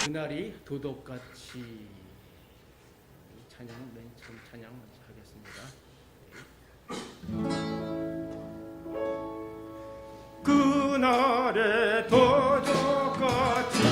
그날이 도덕같이 찬양 맨 처음 찬양 하겠습니다. 그날의 도덕같이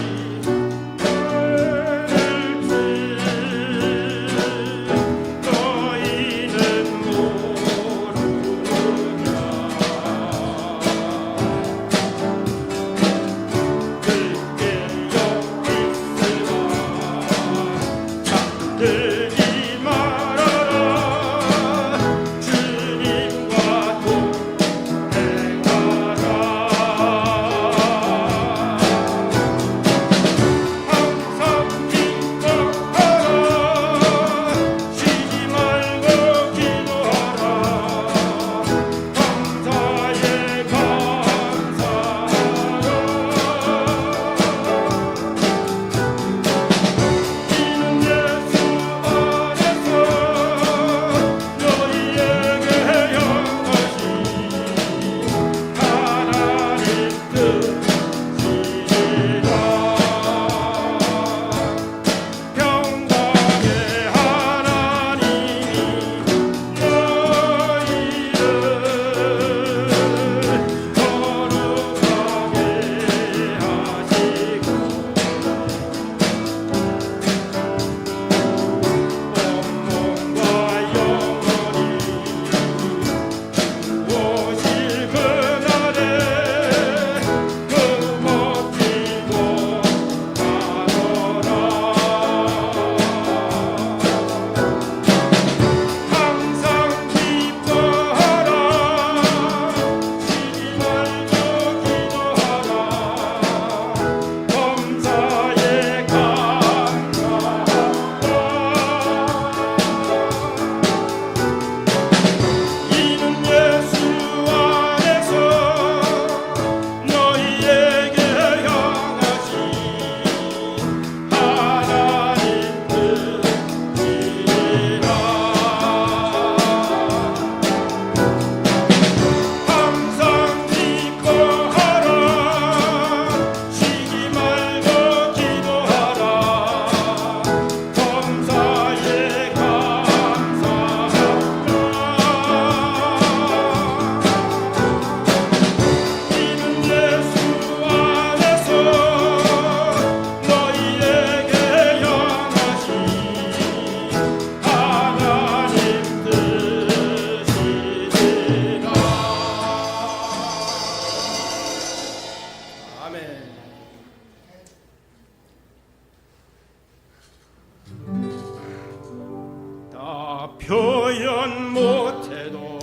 표현 못해도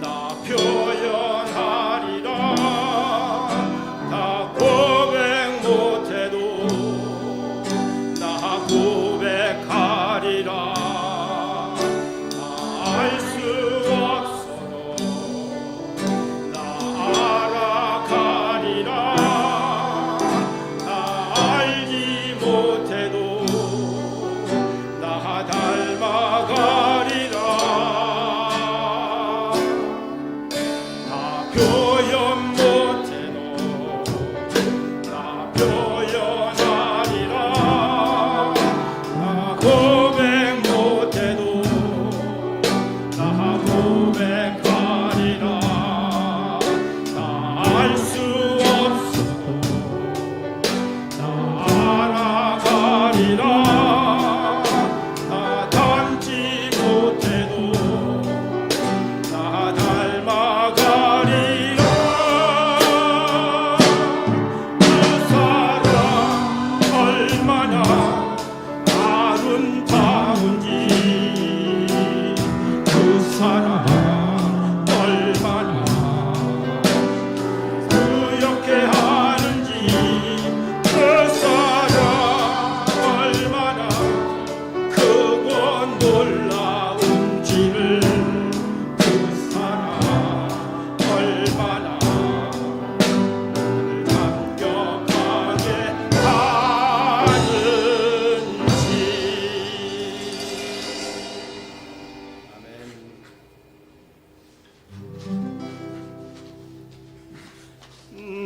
나 표현하리라. 나 고백 못해도 나 고백하리라. 나 알 수 없어도 나 알아가리라. 나 알지 못해도 나 닮아가리라. 나 표현 못해도 나 표현하리라. 나 고백 못해도 나 고백하리라. 나 알 수 없어도 나 알아가리라.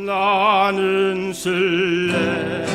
나는 술래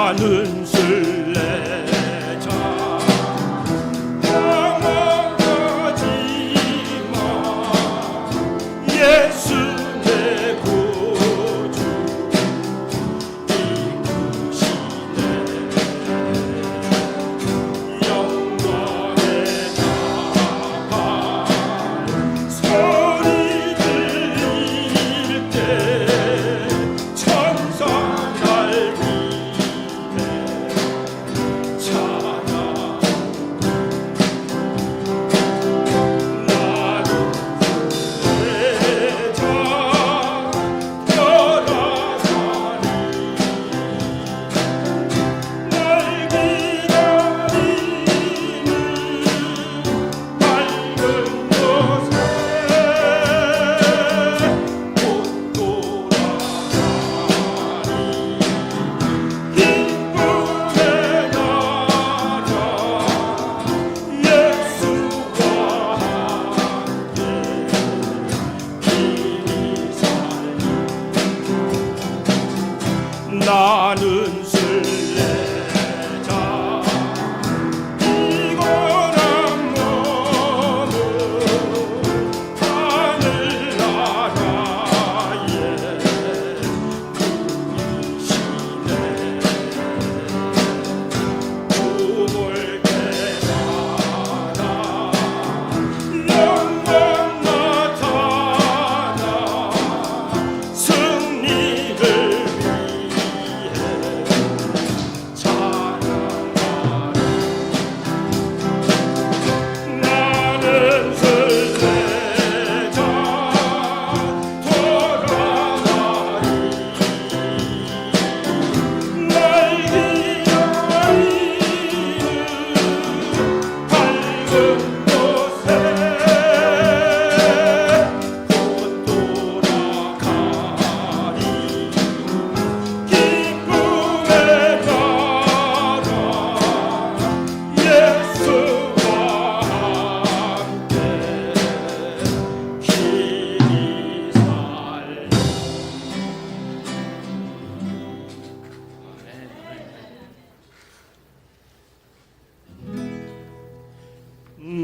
나는 술래자 넘어가지마 예수 내 구주 이끄시네 영광의 나팔 소리 들릴 때 천사 나는 술래자 이거란 몸은 하늘나라의 분이시네 꿈을 깨달아 영광 나타나 승리를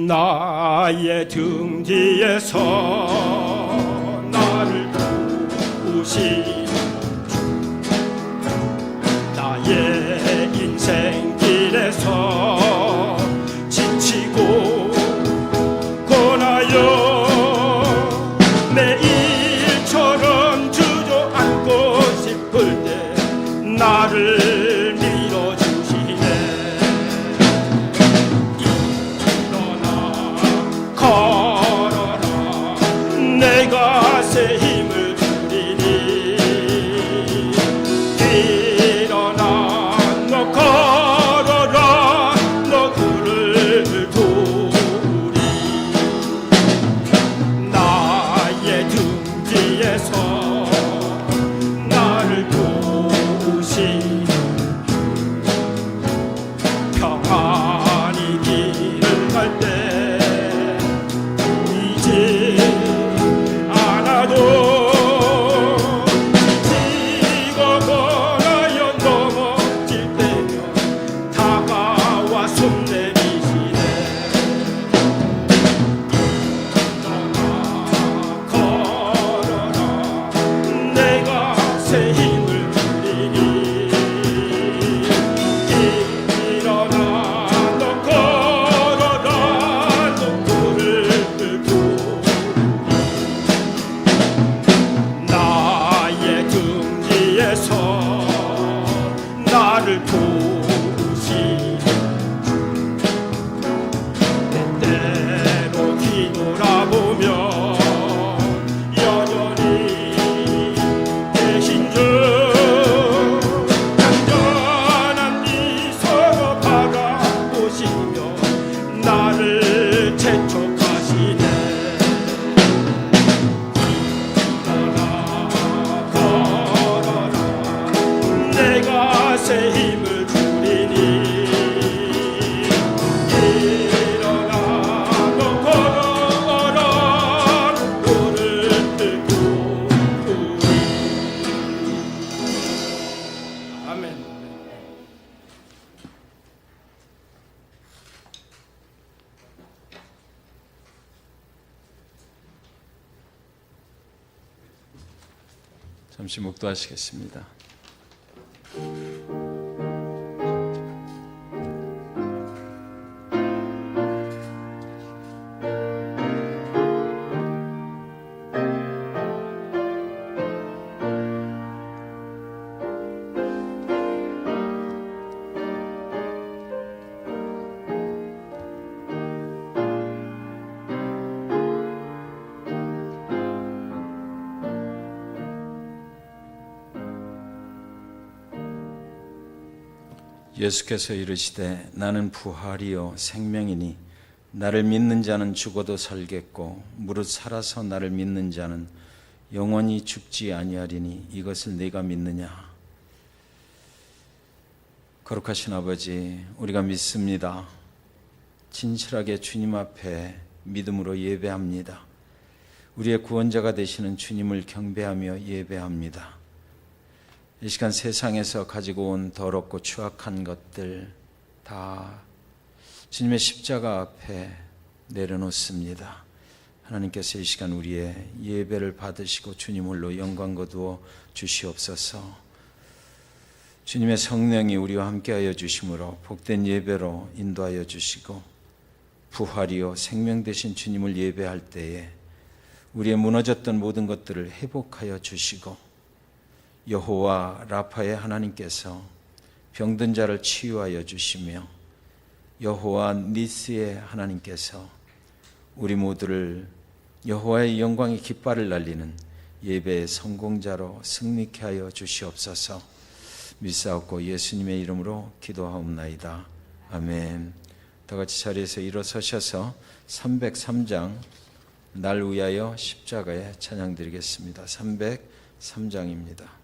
나의 등 뒤에서 나를 도우시는 나의 인생길에서 지치고 고나여 매일처럼 주저앉고 싶을 때 나를 밀어주시네 걸어라 내가 새 힘을 주리니 일어나 너 걸어라 너 그를 도우리 나의 등 뒤에서 나를 도우시는 평안히 길을 갈 때 나를 도우시네 때때로 뒤돌아보며 여전히 계신 줄 안전한 미소로 바라보시며 나를 재촉하시네 새 힘을 주리니 일어나 너 걸어라 너를 도우리 아멘. 잠시 묵도하시겠습니다. 예수께서 이르시되 나는 부활이요 생명이니 나를 믿는 자는 죽어도 살겠고 무릇 살아서 나를 믿는 자는 영원히 죽지 아니하리니 이것을 네가 믿느냐. 거룩하신 아버지, 우리가 믿습니다. 진실하게 주님 앞에 믿음으로 예배합니다. 우리의 구원자가 되시는 주님을 경배하며 예배합니다. 이 시간 세상에서 가지고 온 더럽고 추악한 것들 다 주님의 십자가 앞에 내려놓습니다. 하나님께서 이 시간 우리의 예배를 받으시고 주님 홀로 영광 거두어 주시옵소서. 주님의 성령이 우리와 함께하여 주심으로 복된 예배로 인도하여 주시고 부활이요 생명 되신 주님을 예배할 때에 우리의 무너졌던 모든 것들을 회복하여 주시고 여호와 라파의 하나님께서 병든 자를 치유하여 주시며 여호와 니스의 하나님께서 우리 모두를 여호와의 영광의 깃발을 날리는 예배의 성공자로 승리케 하여 주시옵소서. 믿사옵고 예수님의 이름으로 기도하옵나이다. 아멘. 다 같이 자리에서 일어서셔서 303장 날 위하여 십자가에 찬양 드리겠습니다. 303장입니다.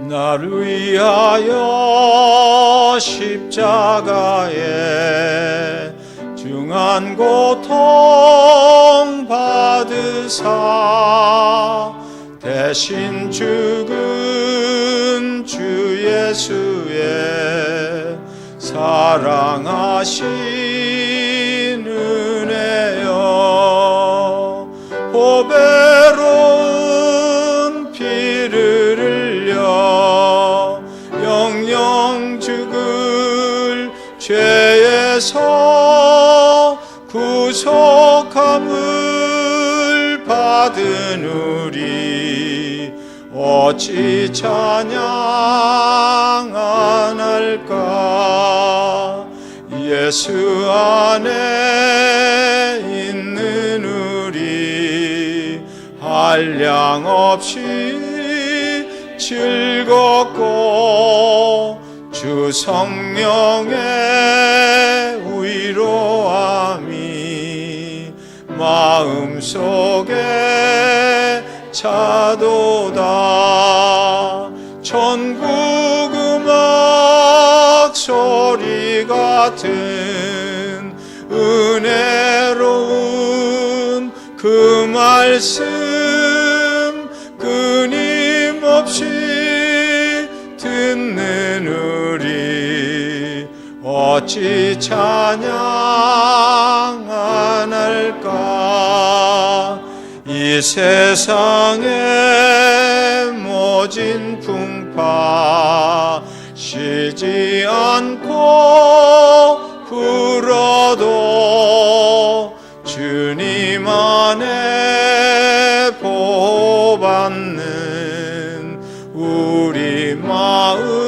나를 위하여 십자가에 중한 고통 받으사 대신 죽은 주 예수의 사랑하신 은혜여 보배로운 피를 흘려 영영 죽을 죄에서 구속함을 받은 우리 어찌 찬양 안 할까. 예수 안에 있는 우리 한량없이 즐겁고 주 성령의 위로함이 마음속에 차도다. 천국 음악 소리 같은 은혜로운 그 말씀 끊임없이 듣는 우리 어찌 찬양 안 할까. 이 세상의 모진 풍파 쉬지 않고 불어도 주님 안에 보호받는 우리 마음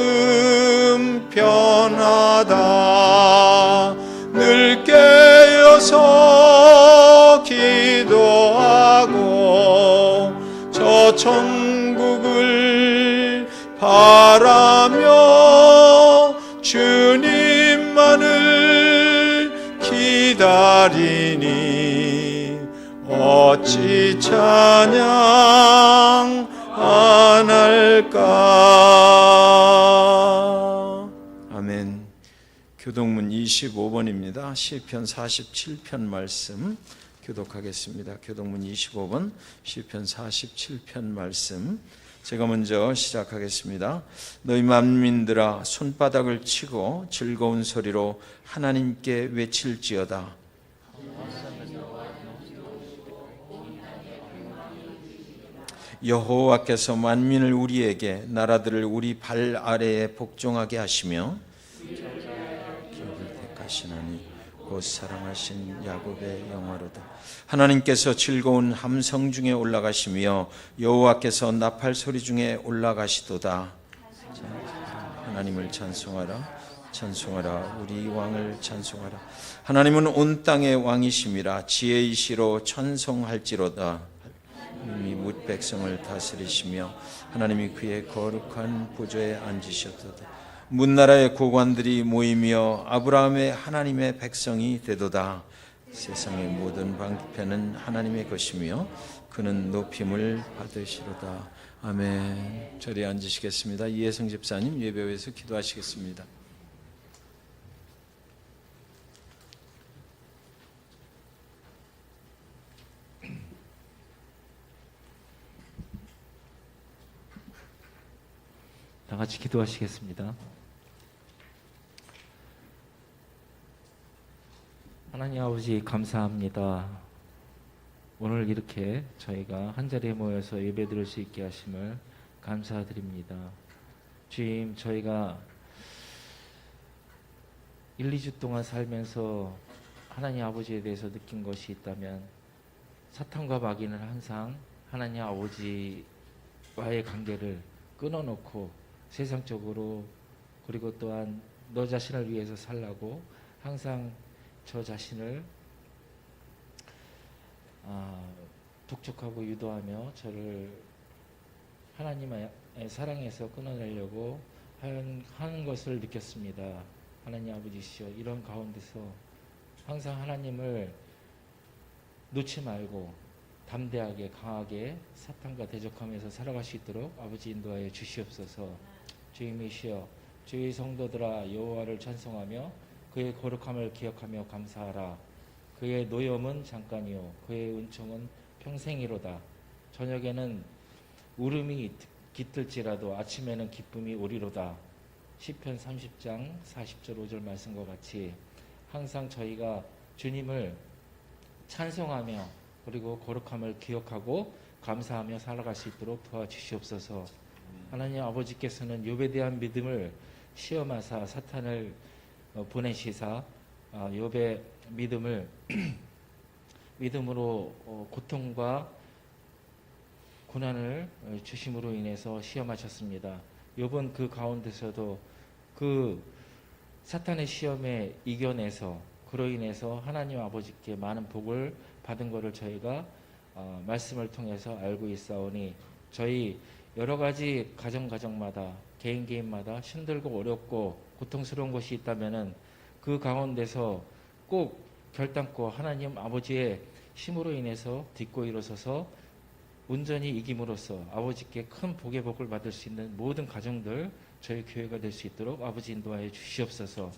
편하다. 늘 깨어서 기도하고 저 천국을 바라며 주님만을 기다리니 어찌 찬양 안 할까. 아멘. 교동문 25번입니다. 시편 47편 말씀 교독하겠습니다. 교동문 25번 시편 47편 말씀 제가 먼저 시작하겠습니다. 너희 만민들아 손바닥을 치고 즐거운 소리로 하나님께 외칠지어다. 여호와께서 만민을 우리에게, 나라들을 우리 발 아래에 복종하게 하시며 기업을 택하시나니 곧 사랑하신 야곱의 영화로다. 하나님께서 즐거운 함성 중에 올라가시며 여호와께서 나팔 소리 중에 올라가시도다. 하나님을 찬송하라. 찬송하라. 우리 왕을 찬송하라. 하나님은 온 땅의 왕이심이라. 지혜이시로 찬송할지로다. 하나님이 뭇 백성을 다스리시며 하나님이 그의 거룩한 보좌에 앉으셨도다. 문나라의 고관들이 모이며 아브라함의 하나님의 백성이 되도다. 세상의 모든 방패는 하나님의 것이며 그는 높임을 받으시로다. 아멘. 자리에 앉으시겠습니다. 이혜성 집사님 예배에서 기도하시겠습니다. 다 같이 기도하시겠습니다. 하나님 아버지 감사합니다. 오늘 이렇게 저희가 한자리에 모여서 예배드릴 수 있게 하심을 감사드립니다. 주님, 저희가 1, 2주 동안 살면서 하나님 아버지에 대해서 느낀 것이 있다면 사탄과 마귀는 항상 하나님 아버지와의 관계를 끊어놓고 세상적으로, 그리고 또한 너 자신을 위해서 살라고 항상 저 자신을 독촉하고 유도하며 저를 하나님의 사랑에서 끊어내려고 하는 것을 느꼈습니다. 하나님 아버지시여, 이런 가운데서 항상 하나님을 놓지 말고 담대하게 강하게 사탄과 대적하면서 살아갈 수 있도록 아버지 인도하여 주시옵소서. 주님이시여, 주의 성도들아 여호와를 찬송하며 그의 거룩함을 기억하며 감사하라. 그의 노염은 잠깐이요 그의 은총은 평생이로다. 저녁에는 울음이 깃들지라도 아침에는 기쁨이 오리로다. 시편 30장 40절 5절 말씀과 같이 항상 저희가 주님을 찬송하며 그리고 거룩함을 기억하고 감사하며 살아갈 수 있도록 도와주시옵소서. 하나님 아버지께서는 욥에 대한 믿음을 시험하사 사탄을 보내시사 욥의 믿음을 믿음으로 고통과 고난을 주심으로 인해서 시험하셨습니다. 욥은 그 가운데서도 그 사탄의 시험에 이겨내서 그로 인해서 하나님 아버지께 많은 복을 받은 것을 저희가 말씀을 통해서 알고 있사오니, 저희 여러 가지 가정마다 개인마다 힘들고 어렵고 고통스러운 것이 있다면은 그 가운데서 꼭 결단코 하나님 아버지의 힘으로 인해서 딛고 일어서서 온전히 이김으로써 아버지께 큰 복의 복을 받을 수 있는 모든 가정들, 저희 교회가 될 수 있도록 아버지 인도하여 주시옵소서.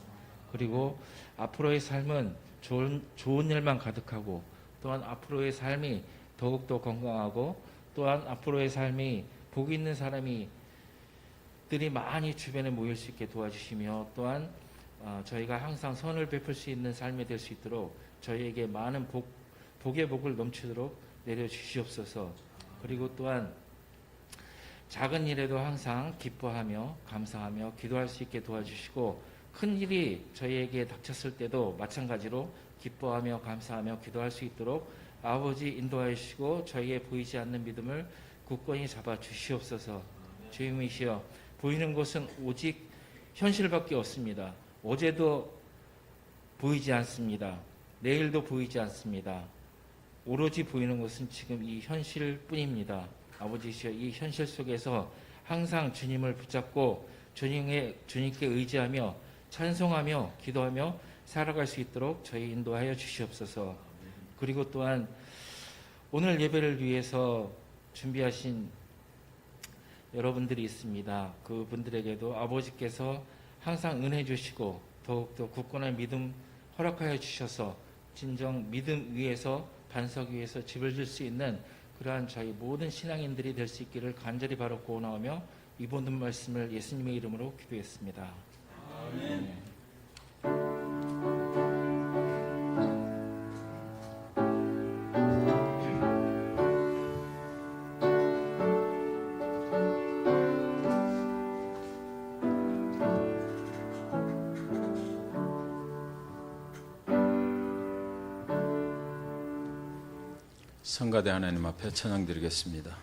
그리고 앞으로의 삶은 좋은 일만 가득하고, 또한 앞으로의 삶이 더욱더 건강하고, 또한 앞으로의 삶이 복 있는 사람들이 많이 주변에 모일 수 있게 도와주시며, 또한 저희가 항상 선을 베풀 수 있는 삶이 될 수 있도록 저희에게 많은 복의 복을 넘치도록 내려주시옵소서. 그리고 또한 작은 일에도 항상 기뻐하며 감사하며 기도할 수 있게 도와주시고, 큰 일이 저희에게 닥쳤을 때도 마찬가지로 기뻐하며 감사하며 기도할 수 있도록 아버지 인도하여 주시고, 저희의 보이지 않는 믿음을 굳건히 잡아 주시옵소서. 주님이시여, 보이는 것은 오직 현실밖에 없습니다. 어제도 보이지 않습니다. 내일도 보이지 않습니다. 오로지 보이는 것은 지금 이 현실뿐입니다. 아버지시여, 이 현실 속에서 항상 주님을 붙잡고 주님께 의지하며 찬송하며 기도하며 살아갈 수 있도록 저희 인도하여 주시옵소서. 그리고 또한 오늘 예배를 위해서 준비하신 여러분들이 있습니다. 그분들에게도 아버지께서 항상 은혜 주시고 더욱더 굳건한 믿음 허락하여 주셔서 진정 믿음 위에서 반석 위에서 집을 질 수 있는 그러한 저희 모든 신앙인들이 될 수 있기를 간절히 바로 구원하오며 이 모든 말씀을 예수님의 이름으로 기도했습니다. 아멘. 성가대 하나님 앞에 찬양드리겠습니다.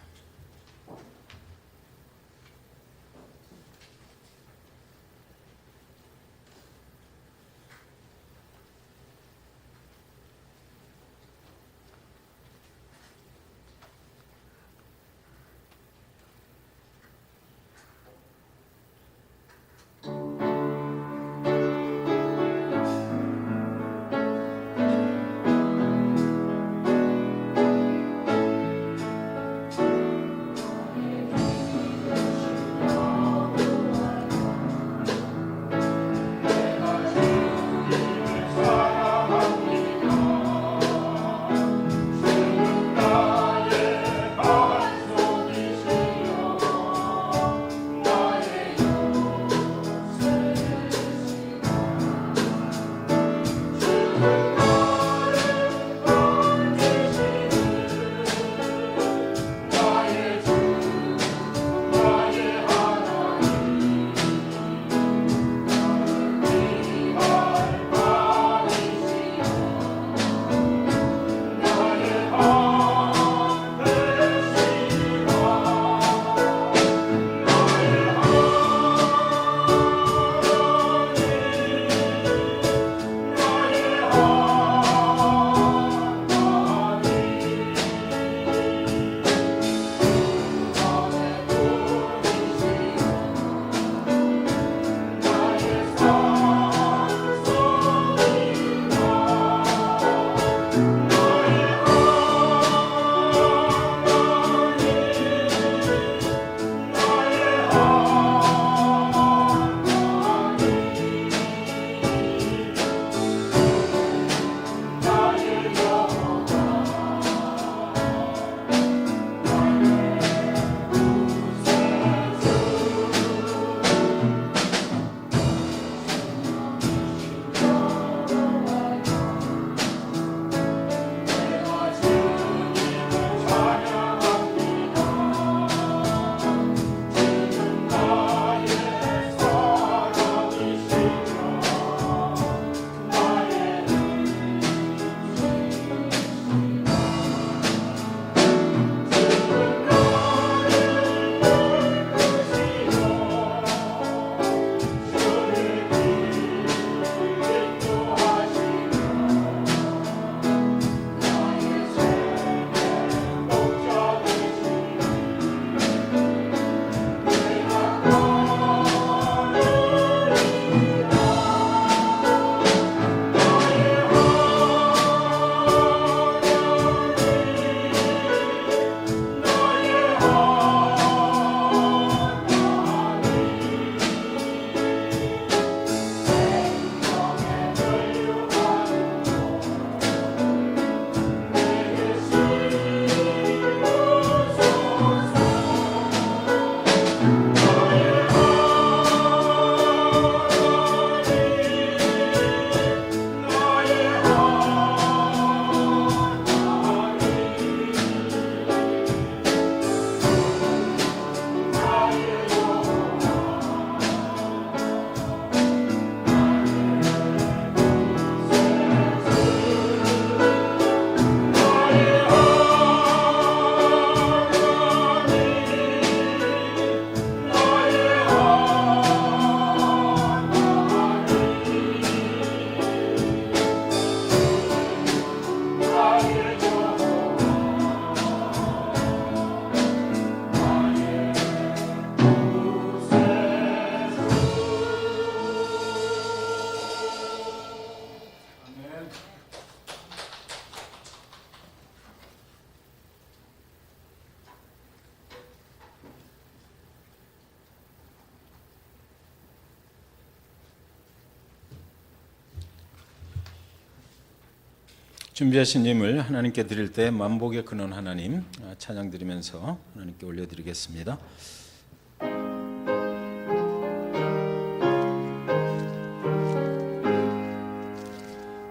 준비하신 예물 하나님께 드릴 때 만복의 근원 하나님 찬양 드리면서 하나님께 올려드리겠습니다.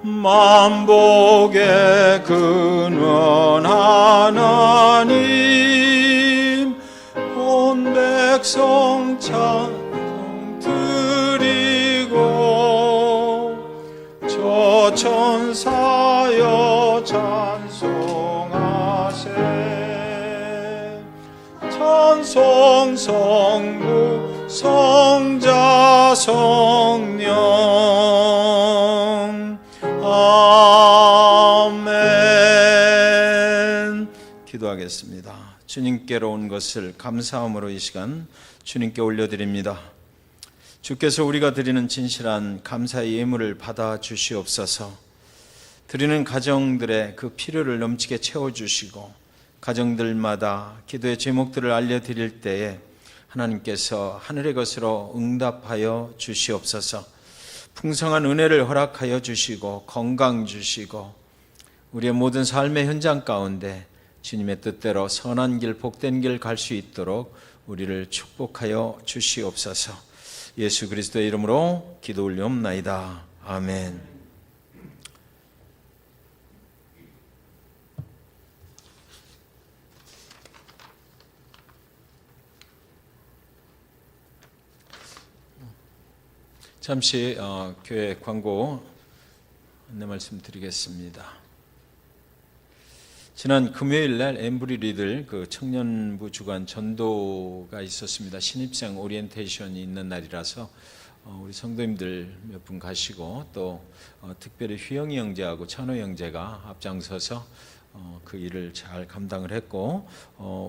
만복의 근원 하나님 온 백성 찬송 드리고 저 천사여 찬송하세 찬송 성부 성자 성령 아멘. 기도하겠습니다. 주님께로 온 것을 감사함으로 이 시간 주님께 올려드립니다. 주께서 우리가 드리는 진실한 감사의 예물을 받아 주시옵소서. 드리는 가정들의 그 필요를 넘치게 채워주시고 가정들마다 기도의 제목들을 알려드릴 때에 하나님께서 하늘의 것으로 응답하여 주시옵소서. 풍성한 은혜를 허락하여 주시고 건강 주시고 우리의 모든 삶의 현장 가운데 주님의 뜻대로 선한 길 복된 길 갈 수 있도록 우리를 축복하여 주시옵소서. 예수 그리스도의 이름으로 기도 올리옵나이다. 아멘. 잠시 교회 광고 안내 말씀 드리겠습니다. 지난 금요일 날 엠브리리들 그 청년부 주간 전도가 있었습니다. 신입생 오리엔테이션이 있는 날이라서 우리 성도님들 몇 분 가시고 또 특별히 휘영이 형제하고 찬호 형제가 앞장서서 그 일을 잘 감당을 했고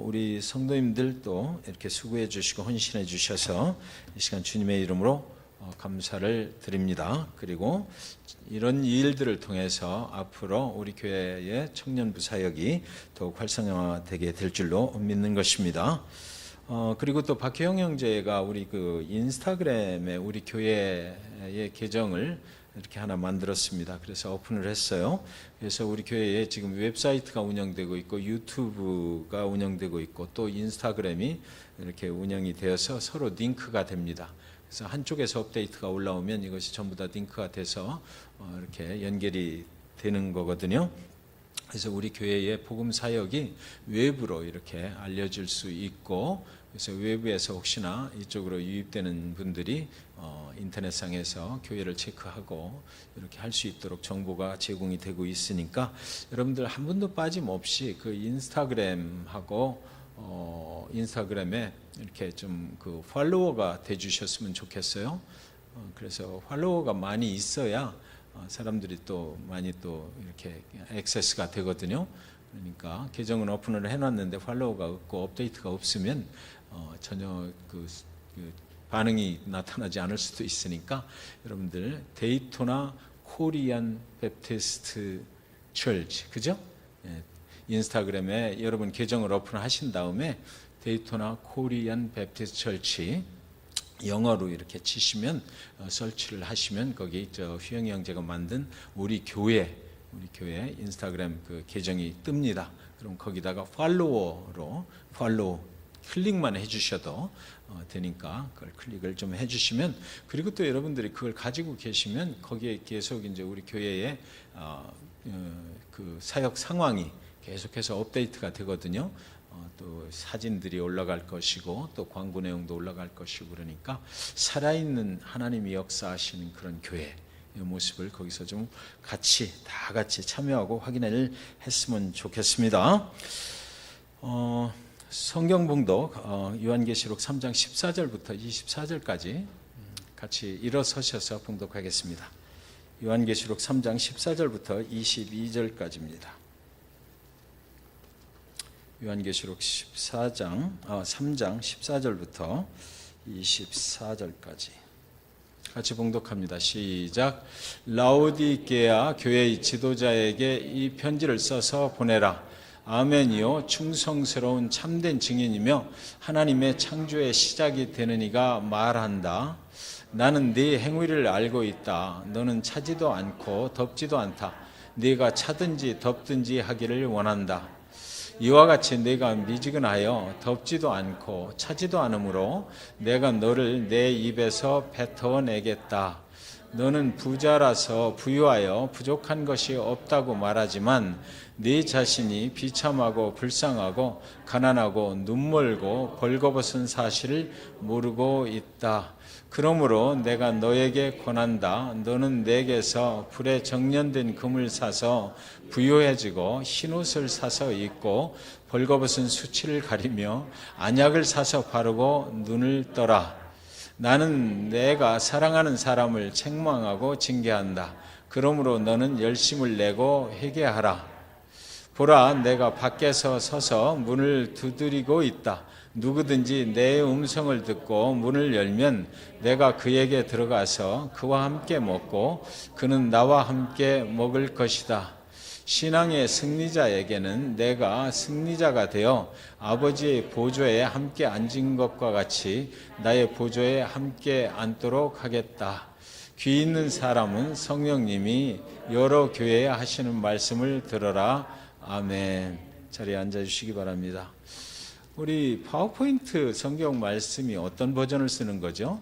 우리 성도님들도 이렇게 수고해 주시고 헌신해 주셔서 이 시간 주님의 이름으로 감사를 드립니다. 그리고 이런 일들을 통해서 앞으로 우리 교회의 청년부 사역이 더욱 활성화되게 될 줄로 믿는 것입니다. 그리고 또 박혜영 형제가 우리 그 인스타그램에 우리 교회의 계정을 이렇게 하나 만들었습니다. 그래서 오픈을 했어요. 그래서 우리 교회에 지금 웹사이트가 운영되고 있고 유튜브가 운영되고 있고 또 인스타그램이 이렇게 운영이 되어서 서로 링크가 됩니다. 그래서 한쪽에서 업데이트가 올라오면 이것이 전부 다 링크가 돼서 이렇게 연결이 되는 거거든요. 그래서 우리 교회의 복음 사역이 외부로 이렇게 알려질 수 있고, 그래서 외부에서 혹시나 이쪽으로 유입되는 분들이 인터넷상에서 교회를 체크하고 이렇게 할 수 있도록 정보가 제공이 되고 있으니까 여러분들 한 분도 빠짐없이 그 인스타그램하고 인스타그램에 이렇게 좀 그 팔로워가 돼 주셨으면 좋겠어요. 그래서 팔로워가 많이 있어야 사람들이 또 많이 또 이렇게 액세스가 되거든요. 그러니까 계정은 오픈을 해놨는데 팔로워가 없고 업데이트가 없으면 전혀 그 반응이 나타나지 않을 수도 있으니까 여러분들 데이토나 코리안 베프티스트 처치, 그죠? 인스타그램에 여러분 계정을 오픈하신 다음에 데이토나 코리안 베프티스트 처치 영어로 이렇게 치시면 설치를 하시면 거기 저 휘영이 형제가 만든 우리 교회 인스타그램 그 계정이 뜹니다. 그럼 거기다가 팔로워로 팔로우 클릭만 해주셔도 되니까 그걸 클릭을 좀 해주시면, 그리고 또 여러분들이 그걸 가지고 계시면 거기에 계속 이제 우리 교회의 그 사역 상황이 계속해서 업데이트가 되거든요. 또 사진들이 올라갈 것이고 또 광고 내용도 올라갈 것이고, 그러니까 살아있는 하나님이 역사하시는 그런 교회의 모습을 거기서 좀 다 같이 참여하고 확인을 했으면 좋겠습니다. 성경 봉독 요한계시록 3장 14절부터 24절까지 같이 일어서셔서 봉독하겠습니다. 요한계시록 3장 14절부터 22절까지입니다. 요한계시록 3장 14절부터 24절까지 같이 봉독합니다. 시작. 라오디게아 교회의 지도자에게 이 편지를 써서 보내라. 아멘이요, 충성스러운 참된 증인이며 하나님의 창조의 시작이 되는 이가 말한다. 나는 네 행위를 알고 있다. 너는 차지도 않고 덥지도 않다. 네가 차든지 덥든지 하기를 원한다. 이와 같이 네가 미지근하여 덥지도 않고 차지도 않으므로 내가 너를 내 입에서 뱉어내겠다. 너는 부자라서 부유하여 부족한 것이 없다고 말하지만 네 자신이 비참하고 불쌍하고 가난하고 눈멀고 벌거벗은 사실을 모르고 있다. 그러므로 내가 너에게 권한다. 너는 내게서 불에 정련된 금을 사서 부유해지고 흰옷을 사서 입고 벌거벗은 수치를 가리며 안약을 사서 바르고 눈을 떠라. 나는 내가 사랑하는 사람을 책망하고 징계한다. 그러므로 너는 열심을 내고 회개하라. 보라, 내가 밖에서 서서 문을 두드리고 있다. 누구든지 내 음성을 듣고 문을 열면 내가 그에게 들어가서 그와 함께 먹고 그는 나와 함께 먹을 것이다. 신앙의 승리자에게는 내가 승리자가 되어 아버지의 보좌에 함께 앉은 것과 같이 나의 보좌에 함께 앉도록 하겠다. 귀 있는 사람은 성령님이 여러 교회에 하시는 말씀을 들어라. 아멘. 자리에 앉아주시기 바랍니다. 우리 파워포인트 성경 말씀이 어떤 버전을 쓰는 거죠?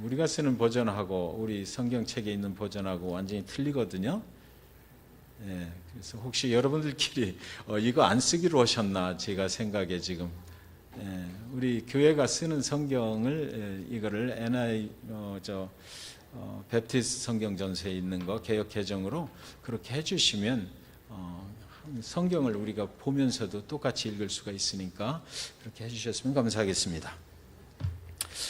우리가 쓰는 버전하고 우리 성경책에 있는 버전하고 완전히 틀리거든요. 그래서 혹시 여러분들끼리 이거 안 쓰기로 하셨나 제가 생각에 지금 우리 교회가 쓰는 성경을 이거를 NI 베프티스트 성경 전서에 있는 거 개역 개정으로 그렇게 해주시면 성경을 우리가 보면서도 똑같이 읽을 수가 있으니까 그렇게 해주셨으면 감사하겠습니다.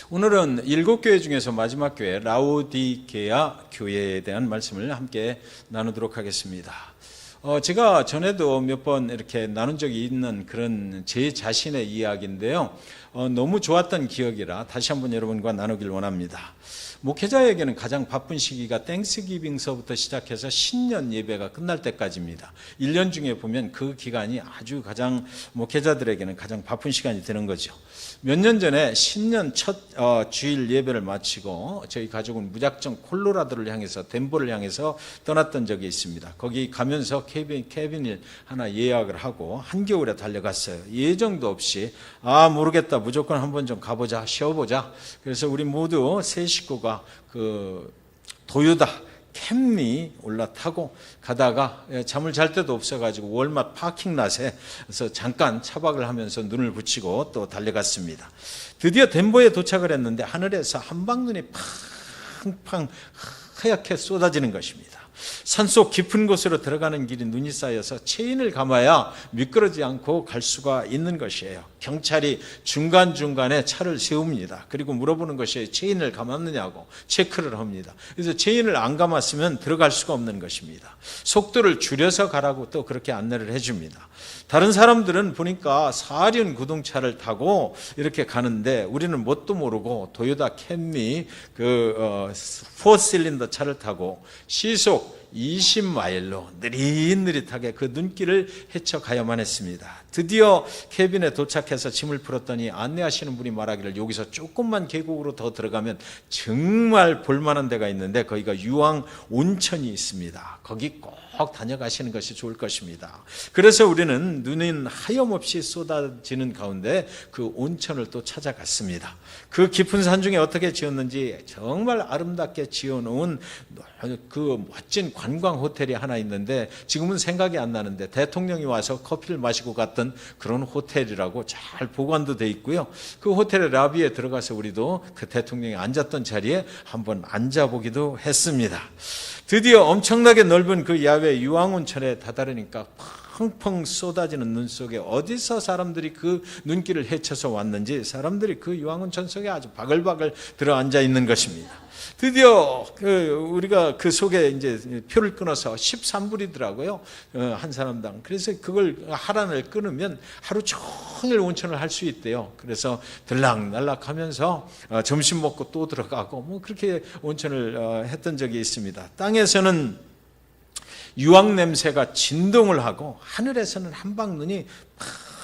오늘은 7교회 중에서 마지막 교회 라오디게아 교회에 대한 말씀을 함께 나누도록 하겠습니다. 제가 전에도 몇 번 이렇게 나눈 적이 있는 그런 제 자신의 이야기인데요. 너무 좋았던 기억이라 다시 한번 여러분과 나누길 원합니다. 목회자에게는 가장 바쁜 시기가 땡스기빙서부터 시작해서 신년 예배가 끝날 때까지입니다. 1년 중에 보면 그 기간이 아주 가장 목회자들에게는 가장 바쁜 시간이 되는 거죠. 몇 년 전에 신년 첫 주일 예배를 마치고 저희 가족은 무작정 콜로라도를 향해서 덴버를 향해서 떠났던 적이 있습니다. 거기 가면서 캐빈을 하나 예약을 하고 한겨울에 달려갔어요. 예정도 없이 모르겠다, 무조건 한번 좀 가보자, 쉬어보자. 그래서 우리 모두 세 식구가 그 도요타 캠리 올라타고 가다가 잠을 잘 데도 없어가지고 월마트 파킹랏에서 잠깐 차박을 하면서 눈을 붙이고 또 달려갔습니다. 드디어 덴버에 도착을 했는데 하늘에서 한방눈이 팡팡 하얗게 쏟아지는 것입니다. 산속 깊은 곳으로 들어가는 길이 눈이 쌓여서 체인을 감아야 미끄러지지 않고 갈 수가 있는 것이에요. 경찰이 중간중간에 차를 세웁니다. 그리고 물어보는 것이 체인을 감았느냐고 체크를 합니다. 그래서 체인을 안 감았으면 들어갈 수가 없는 것입니다. 속도를 줄여서 가라고 또 그렇게 안내를 해줍니다. 다른 사람들은 보니까 사륜 구동차를 타고 이렇게 가는데 우리는 뭣도 모르고 도요타 캠리 그 4실린더 차를 타고 시속 20마일로 느릿느릿하게 그 눈길을 헤쳐가야만 했습니다. 드디어 캐빈에 도착해서 짐을 풀었더니 안내하시는 분이 말하기를 여기서 조금만 계곡으로 더 들어가면 정말 볼만한 데가 있는데 거기가 유황 온천이 있습니다. 거기 꼭 다녀가시는 것이 좋을 것입니다. 그래서 우리는 눈은 하염없이 쏟아지는 가운데 그 온천을 또 찾아갔습니다. 그 깊은 산 중에 어떻게 지었는지 정말 아름답게 지어놓은 그 멋진 관광 호텔이 하나 있는데 지금은 생각이 안 나는데 대통령이 와서 커피를 마시고 갔던 그런 호텔이라고 잘 보관도 돼 있고요. 그 호텔의 라비에 들어가서 우리도 그 대통령이 앉았던 자리에 한번 앉아보기도 했습니다. 드디어 엄청나게 넓은 그 야외 유황온천에 다다르니까 펑펑 쏟아지는 눈 속에 어디서 사람들이 그 눈길을 헤쳐서 왔는지 사람들이 그 유황온천 속에 아주 바글바글 들어앉아 있는 것입니다. 드디어 우리가 그 속에 이제 표를 끊어서 13불이더라고요. 한 사람당. 그래서 그걸 하란을 끊으면 하루 종일 온천을 할 수 있대요. 그래서 들락날락 하면서 점심 먹고 또 들어가고 뭐 그렇게 온천을 했던 적이 있습니다. 땅에서는 유황 냄새가 진동을 하고 하늘에서는 한방눈이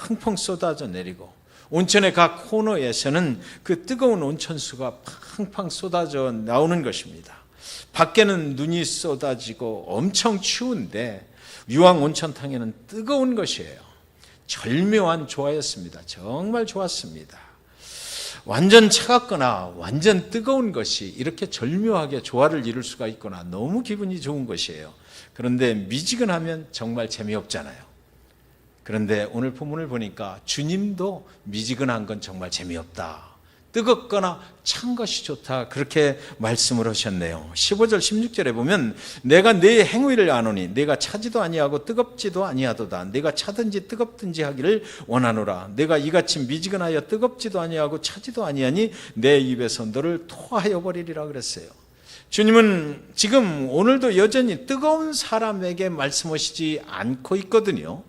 펑펑 쏟아져 내리고 온천의 각 코너에서는 그 뜨거운 온천수가 팡팡 쏟아져 나오는 것입니다. 밖에는 눈이 쏟아지고 엄청 추운데 유황 온천탕에는 뜨거운 것이에요. 절묘한 조화였습니다. 정말 좋았습니다. 완전 차갑거나 완전 뜨거운 것이 이렇게 절묘하게 조화를 이룰 수가 있구나. 너무 기분이 좋은 것이에요. 그런데 미지근하면 정말 재미없잖아요. 그런데 오늘 본문을 보니까 주님도 미지근한 건 정말 재미없다. 뜨겁거나 찬 것이 좋다. 그렇게 말씀을 하셨네요. 15절 16절에 보면 내가 네 행위를 아노니 내가 차지도 아니하고 뜨겁지도 아니하도다. 내가 차든지 뜨겁든지 하기를 원하노라. 내가 이같이 미지근하여 뜨겁지도 아니하고 차지도 아니하니 내 입에서 너를 토하여 버리리라 그랬어요. 주님은 지금 오늘도 여전히 뜨거운 사람에게 말씀하시지 않고 있거든요.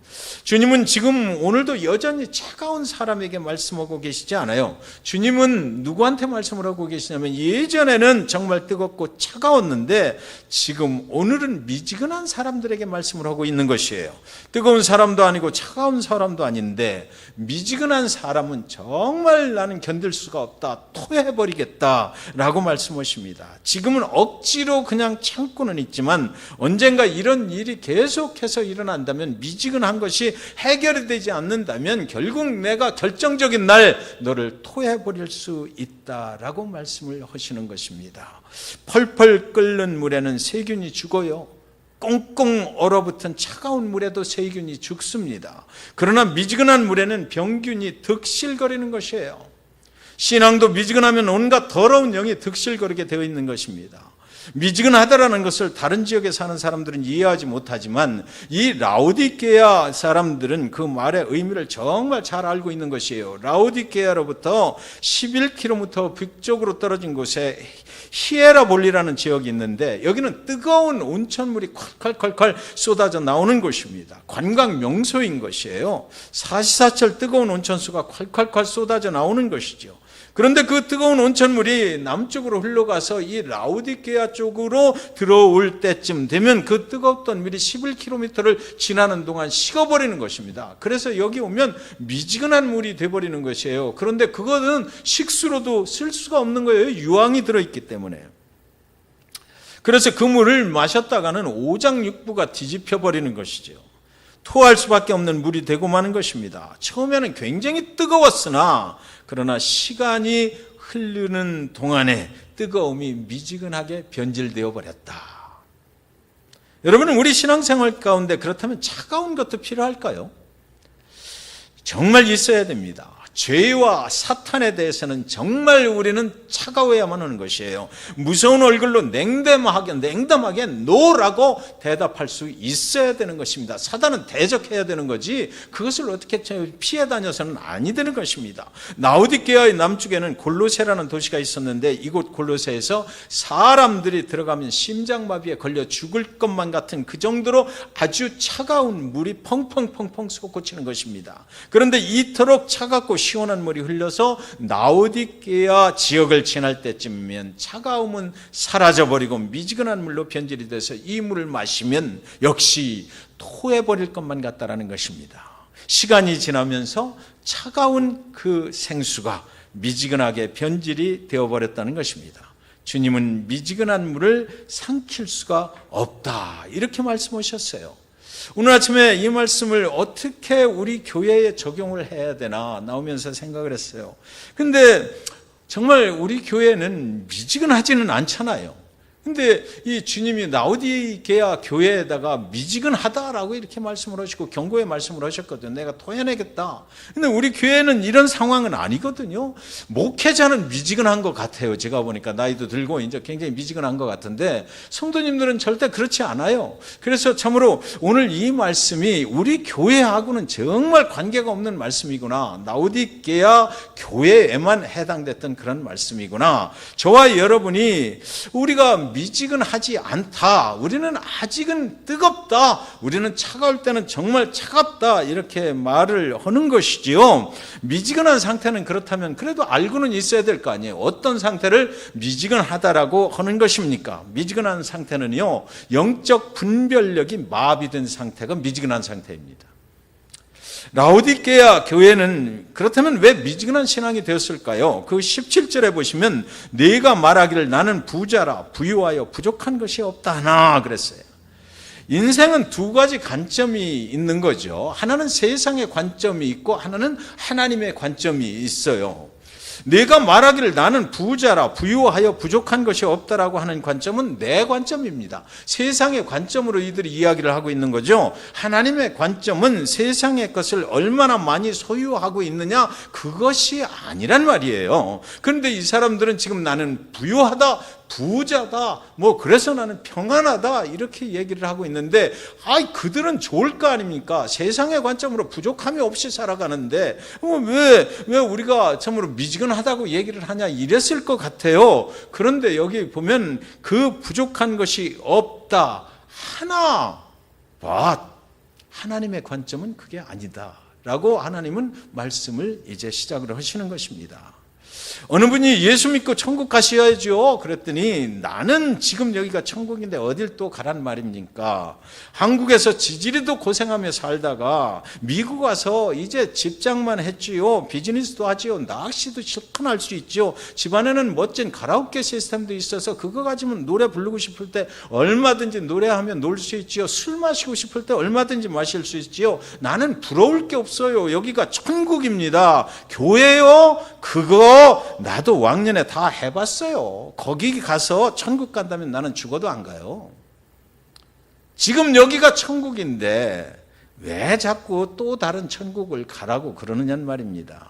주님은 지금 오늘도 여전히 차가운 사람에게 말씀하고 계시지 않아요. 주님은 누구한테 말씀을 하고 계시냐면 예전에는 정말 뜨겁고 차가웠는데 지금 오늘은 미지근한 사람들에게 말씀을 하고 있는 것이에요. 뜨거운 사람도 아니고 차가운 사람도 아닌데 미지근한 사람은 정말 나는 견딜 수가 없다. 토해버리겠다라고 말씀하십니다. 지금은 억지로 그냥 참고는 있지만 언젠가 이런 일이 계속해서 일어난다면 미지근한 것이 해결이 되지 않는다면 결국 내가 결정적인 날 너를 토해버릴 수 있다라고 말씀을 하시는 것입니다. 펄펄 끓는 물에는 세균이 죽어요. 꽁꽁 얼어붙은 차가운 물에도 세균이 죽습니다. 그러나 미지근한 물에는 병균이 득실거리는 것이에요. 신앙도 미지근하면 온갖 더러운 영이 득실거리게 되어 있는 것입니다. 미지근하다라는 것을 다른 지역에 사는 사람들은 이해하지 못하지만 이 라오디게아 사람들은 그 말의 의미를 정말 잘 알고 있는 것이에요. 라오디게아로부터 11km 북쪽으로 떨어진 곳에 히에라볼리라는 지역이 있는데 여기는 뜨거운 온천물이 콸콸콸콸 쏟아져 나오는 곳입니다. 관광 명소인 것이에요. 사시사철 뜨거운 온천수가 콸콸콸 쏟아져 나오는 것이죠. 그런데 그 뜨거운 온천물이 남쪽으로 흘러가서 이 라오디게아 쪽으로 들어올 때쯤 되면 그 뜨겁던 물이 11km를 지나는 동안 식어버리는 것입니다. 그래서 여기 오면 미지근한 물이 돼버리는 것이에요. 그런데 그거는 식수로도 쓸 수가 없는 거예요. 유황이 들어있기 때문에. 그래서 그 물을 마셨다가는 오장육부가 뒤집혀버리는 것이죠. 토할 수밖에 없는 물이 되고 마는 것입니다. 처음에는 굉장히 뜨거웠으나 그러나 시간이 흐르는 동안에 뜨거움이 미지근하게 변질되어 버렸다. 여러분은 우리 신앙생활 가운데 그렇다면 차가운 것도 필요할까요? 정말 있어야 됩니다. 죄와 사탄에 대해서는 정말 우리는 차가워야만 하는 것이에요. 무서운 얼굴로 냉담하게 노라고 대답할 수 있어야 되는 것입니다. 사단은 대적해야 되는 거지 그것을 어떻게 피해 다녀서는 아니 되는 것입니다. 라오디게아의 남쪽에는 골로새라는 도시가 있었는데 이곳 골로새에서 사람들이 들어가면 심장마비에 걸려 죽을 것만 같은 그 정도로 아주 차가운 물이 펑펑펑펑 솟구치는 것입니다. 그런데 이토록 차갑고 시원한 물이 흘러서 라오디게아 지역을 지날 때쯤이면 차가움은 사라져버리고 미지근한 물로 변질이 돼서 이 물을 마시면 역시 토해버릴 것만 같다라는 것입니다. 시간이 지나면서 차가운 그 생수가 미지근하게 변질이 되어버렸다는 것입니다. 주님은 미지근한 물을 삼킬 수가 없다 이렇게 말씀하셨어요. 오늘 아침에 이 말씀을 어떻게 우리 교회에 적용을 해야 되나 나오면서 생각을 했어요. 근데 정말 우리 교회는 미지근하지는 않잖아요. 근데 이 주님이 라오디게아 교회에다가 미지근하다라고 이렇게 말씀을 하시고 경고의 말씀을 하셨거든요. 내가 토해내겠다. 근데 우리 교회는 이런 상황은 아니거든요. 목회자는 미지근한 것 같아요. 제가 보니까 나이도 들고 이제 굉장히 미지근한 것 같은데 성도님들은 절대 그렇지 않아요. 그래서 참으로 오늘 이 말씀이 우리 교회하고는 정말 관계가 없는 말씀이구나. 라오디게아 교회에만 해당됐던 그런 말씀이구나. 저와 여러분이 우리가 미지근하지 않다. 우리는 아직은 뜨겁다. 우리는 차가울 때는 정말 차갑다. 이렇게 말을 하는 것이지요. 미지근한 상태는 그렇다면 그래도 알고는 있어야 될 거 아니에요. 어떤 상태를 미지근하다라고 하는 것입니까? 미지근한 상태는요, 영적 분별력이 마비된 상태가 미지근한 상태입니다. 라오디게아 교회는 그렇다면 왜 미지근한 신앙이 되었을까요? 그 17절에 보시면 네가 말하기를 나는 부자라 부유하여 부족한 것이 없다 하나 그랬어요. 인생은 두 가지 관점이 있는 거죠. 하나는 세상의 관점이 있고 하나는 하나님의 관점이 있어요. 내가 말하기를 나는 부자라 부유하여 부족한 것이 없다라고 하는 관점은 내 관점입니다. 세상의 관점으로 이들이 이야기를 하고 있는 거죠. 하나님의 관점은 세상의 것을 얼마나 많이 소유하고 있느냐 그것이 아니란 말이에요. 그런데 이 사람들은 지금 나는 부유하다 부자다 그래서 나는 평안하다 이렇게 얘기를 하고 있는데 그들은 좋을 거 아닙니까? 세상의 관점으로 부족함이 없이 살아가는데 왜 우리가 참으로 미지근하다고 얘기를 하냐 이랬을 것 같아요. 그런데 여기 보면 그 부족한 것이 없다 하나 하나님의 관점은 그게 아니다 라고 하나님은 말씀을 이제 시작을 하시는 것입니다. 어느 분이 예수 믿고 천국 가셔야죠. 그랬더니 나는 지금 여기가 천국인데 어딜 또 가란 말입니까? 한국에서 지지리도 고생하며 살다가 미국 와서 이제 직장만 했지요. 비즈니스도 하지요. 낚시도 실컷 할 수 있죠. 집안에는 멋진 가라오케 시스템도 있어서 그거 가지면 노래 부르고 싶을 때 얼마든지 노래하며 놀 수 있지요. 술 마시고 싶을 때 얼마든지 마실 수 있지요. 나는 부러울 게 없어요. 여기가 천국입니다. 교회요? 그거 나도 왕년에 다 해봤어요. 거기 가서 천국 간다면 나는 죽어도 안 가요. 지금 여기가 천국인데 왜 자꾸 또 다른 천국을 가라고 그러느냐는 말입니다.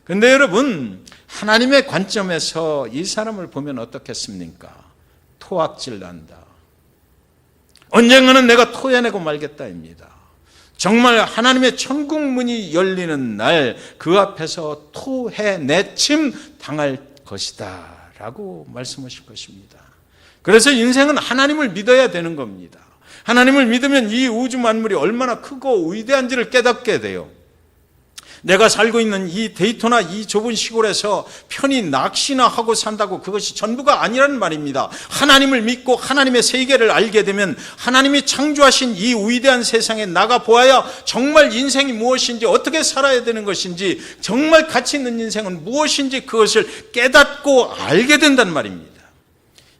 그런데 여러분 하나님의 관점에서 이 사람을 보면 어떻겠습니까? 토악질 난다. 언젠가는 내가 토해내고 말겠다입니다. 정말 하나님의 천국 문이 열리는 날 그 앞에서 토해내침 당할 것이다 라고 말씀하실 것입니다. 그래서 인생은 하나님을 믿어야 되는 겁니다. 하나님을 믿으면 이 우주 만물이 얼마나 크고 위대한지를 깨닫게 돼요. 내가 살고 있는 이 데이터나 이 좁은 시골에서 편히 낚시나 하고 산다고 그것이 전부가 아니라는 말입니다. 하나님을 믿고 하나님의 세계를 알게 되면 하나님이 창조하신 이 위대한 세상에 나가 보아야 정말 인생이 무엇인지 어떻게 살아야 되는 것인지 정말 가치 있는 인생은 무엇인지 그것을 깨닫고 알게 된단 말입니다.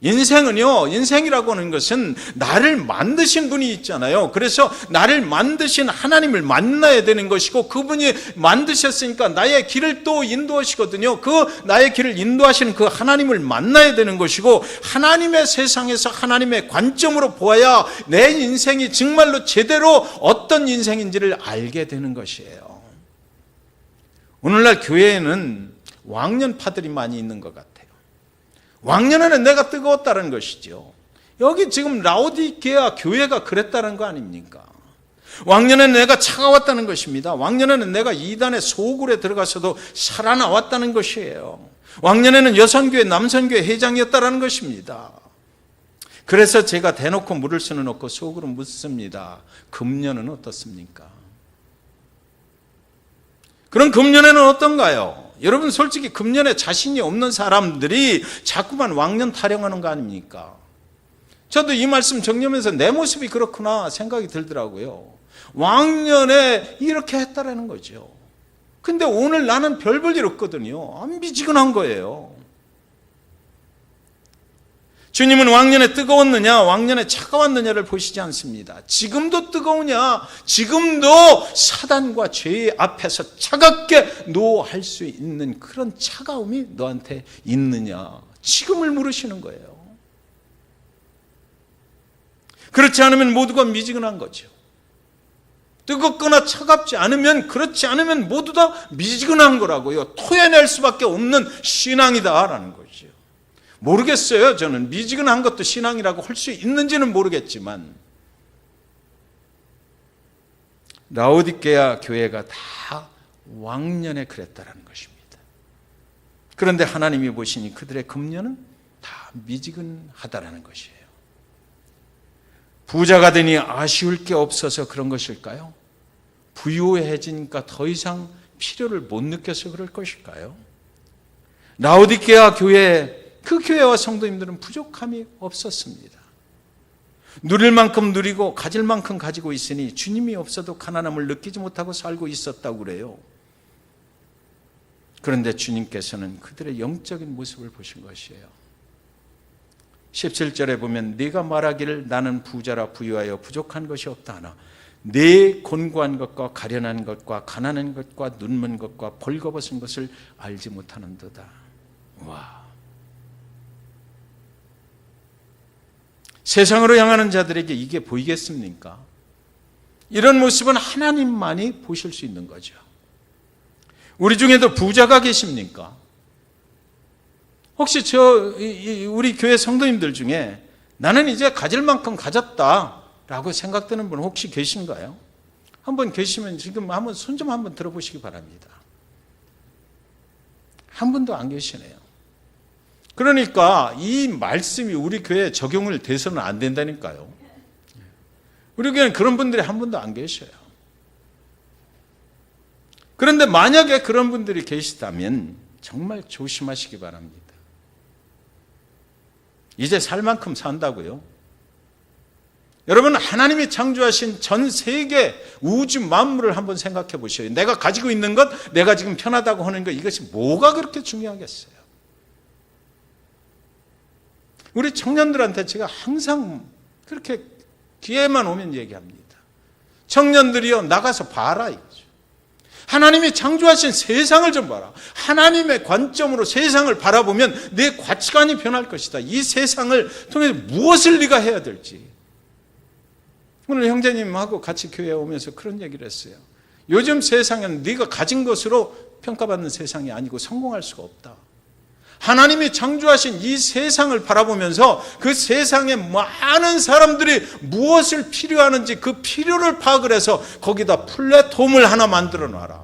인생이라고 하는 것은 나를 만드신 분이 있잖아요. 그래서 나를 만드신 하나님을 만나야 되는 것이고 그분이 만드셨으니까 나의 길을 또 인도하시거든요. 그 나의 길을 인도하시는 그 하나님을 만나야 되는 것이고 하나님의 세상에서 하나님의 관점으로 보아야 내 인생이 정말로 제대로 어떤 인생인지를 알게 되는 것이에요. 오늘날 교회에는 왕년파들이 많이 있는 것 같아요. 왕년에는 내가 뜨거웠다는 것이죠. 여기 지금 라오디게아 교회가 그랬다는 거 아닙니까? 왕년에는 내가 차가웠다는 것입니다. 왕년에는 내가 이단의 소굴에 들어가서도 살아나왔다는 것이에요. 왕년에는 여선교회 남선교회 회장이었다는 것입니다. 그래서 제가 대놓고 물을 수는 없고 속으로 묻습니다. 금년은 어떻습니까? 그럼 금년에는 어떤가요? 여러분 솔직히 금년에 자신이 없는 사람들이 자꾸만 왕년 타령하는 거 아닙니까? 저도 이 말씀 정리하면서 내 모습이 그렇구나 생각이 들더라고요. 왕년에 이렇게 했다라는 거죠. 근데 오늘 나는 별 볼 일 없거든요. 미지근한 거예요. 주님은 왕년에 뜨거웠느냐 왕년에 차가웠느냐를 보시지 않습니다. 지금도 뜨거우냐 지금도 사단과 죄의 앞에서 차갑게 노할 수 있는 그런 차가움이 너한테 있느냐 지금을 물으시는 거예요. 그렇지 않으면 모두가 미지근한 거죠. 뜨겁거나 차갑지 않으면 그렇지 않으면 모두 다 미지근한 거라고요. 토해낼 수밖에 없는 신앙이다라는 거죠. 모르겠어요. 저는 미지근한 것도 신앙이라고 할 수 있는지는 모르겠지만 라오디게아 교회가 다 왕년에 그랬다라는 것입니다. 그런데 하나님이 보시니 그들의 금년은 다 미지근하다라는 것이에요. 부자가 되니 아쉬울 게 없어서 그런 것일까요? 부유해지니까 더 이상 필요를 못 느껴서 그럴 것일까요? 라오디게아 교회 그 교회와 성도님들은 부족함이 없었습니다. 누릴 만큼 누리고 가질 만큼 가지고 있으니 주님이 없어도 가난함을 느끼지 못하고 살고 있었다고 그래요. 그런데 주님께서는 그들의 영적인 모습을 보신 것이에요. 17절에 보면 네가 말하기를 나는 부자라 부유하여 부족한 것이 없다 하나 네 곤고한 것과 가련한 것과 가난한 것과 눈먼 것과 벌거벗은 것을 알지 못하는도다. 와. 세상으로 향하는 자들에게 이게 보이겠습니까? 이런 모습은 하나님만이 보실 수 있는 거죠. 우리 중에도 부자가 계십니까? 혹시 우리 교회 성도님들 중에 나는 이제 가질 만큼 가졌다라고 생각되는 분 혹시 계신가요? 한번 계시면 지금 한번 손 좀 한번 들어보시기 바랍니다. 한 분도 안 계시네요. 그러니까 이 말씀이 우리 교회에 적용을 돼서는 안 된다니까요. 우리 교회는 그런 분들이 한 분도 안 계셔요. 그런데 만약에 그런 분들이 계시다면 정말 조심하시기 바랍니다. 이제 살 만큼 산다고요? 여러분, 하나님이 창조하신 전 세계 우주 만물을 한번 생각해 보셔요. 내가 가지고 있는 것, 내가 지금 편하다고 하는 것, 이것이 뭐가 그렇게 중요하겠어요? 우리 청년들한테 제가 항상 그렇게 기회만 오면 얘기합니다. 청년들이요, 나가서 봐라 이거죠. 하나님이 창조하신 세상을 좀 봐라. 하나님의 관점으로 세상을 바라보면 내 가치관이 변할 것이다. 이 세상을 통해서 무엇을 네가 해야 될지. 오늘 형제님하고 같이 교회에 오면서 그런 얘기를 했어요. 요즘 세상은 네가 가진 것으로 평가받는 세상이 아니고 성공할 수가 없다. 하나님이 창조하신 이 세상을 바라보면서 그 세상에 많은 사람들이 무엇을 필요하는지 그 필요를 파악을 해서 거기다 플랫폼을 하나 만들어 놔라.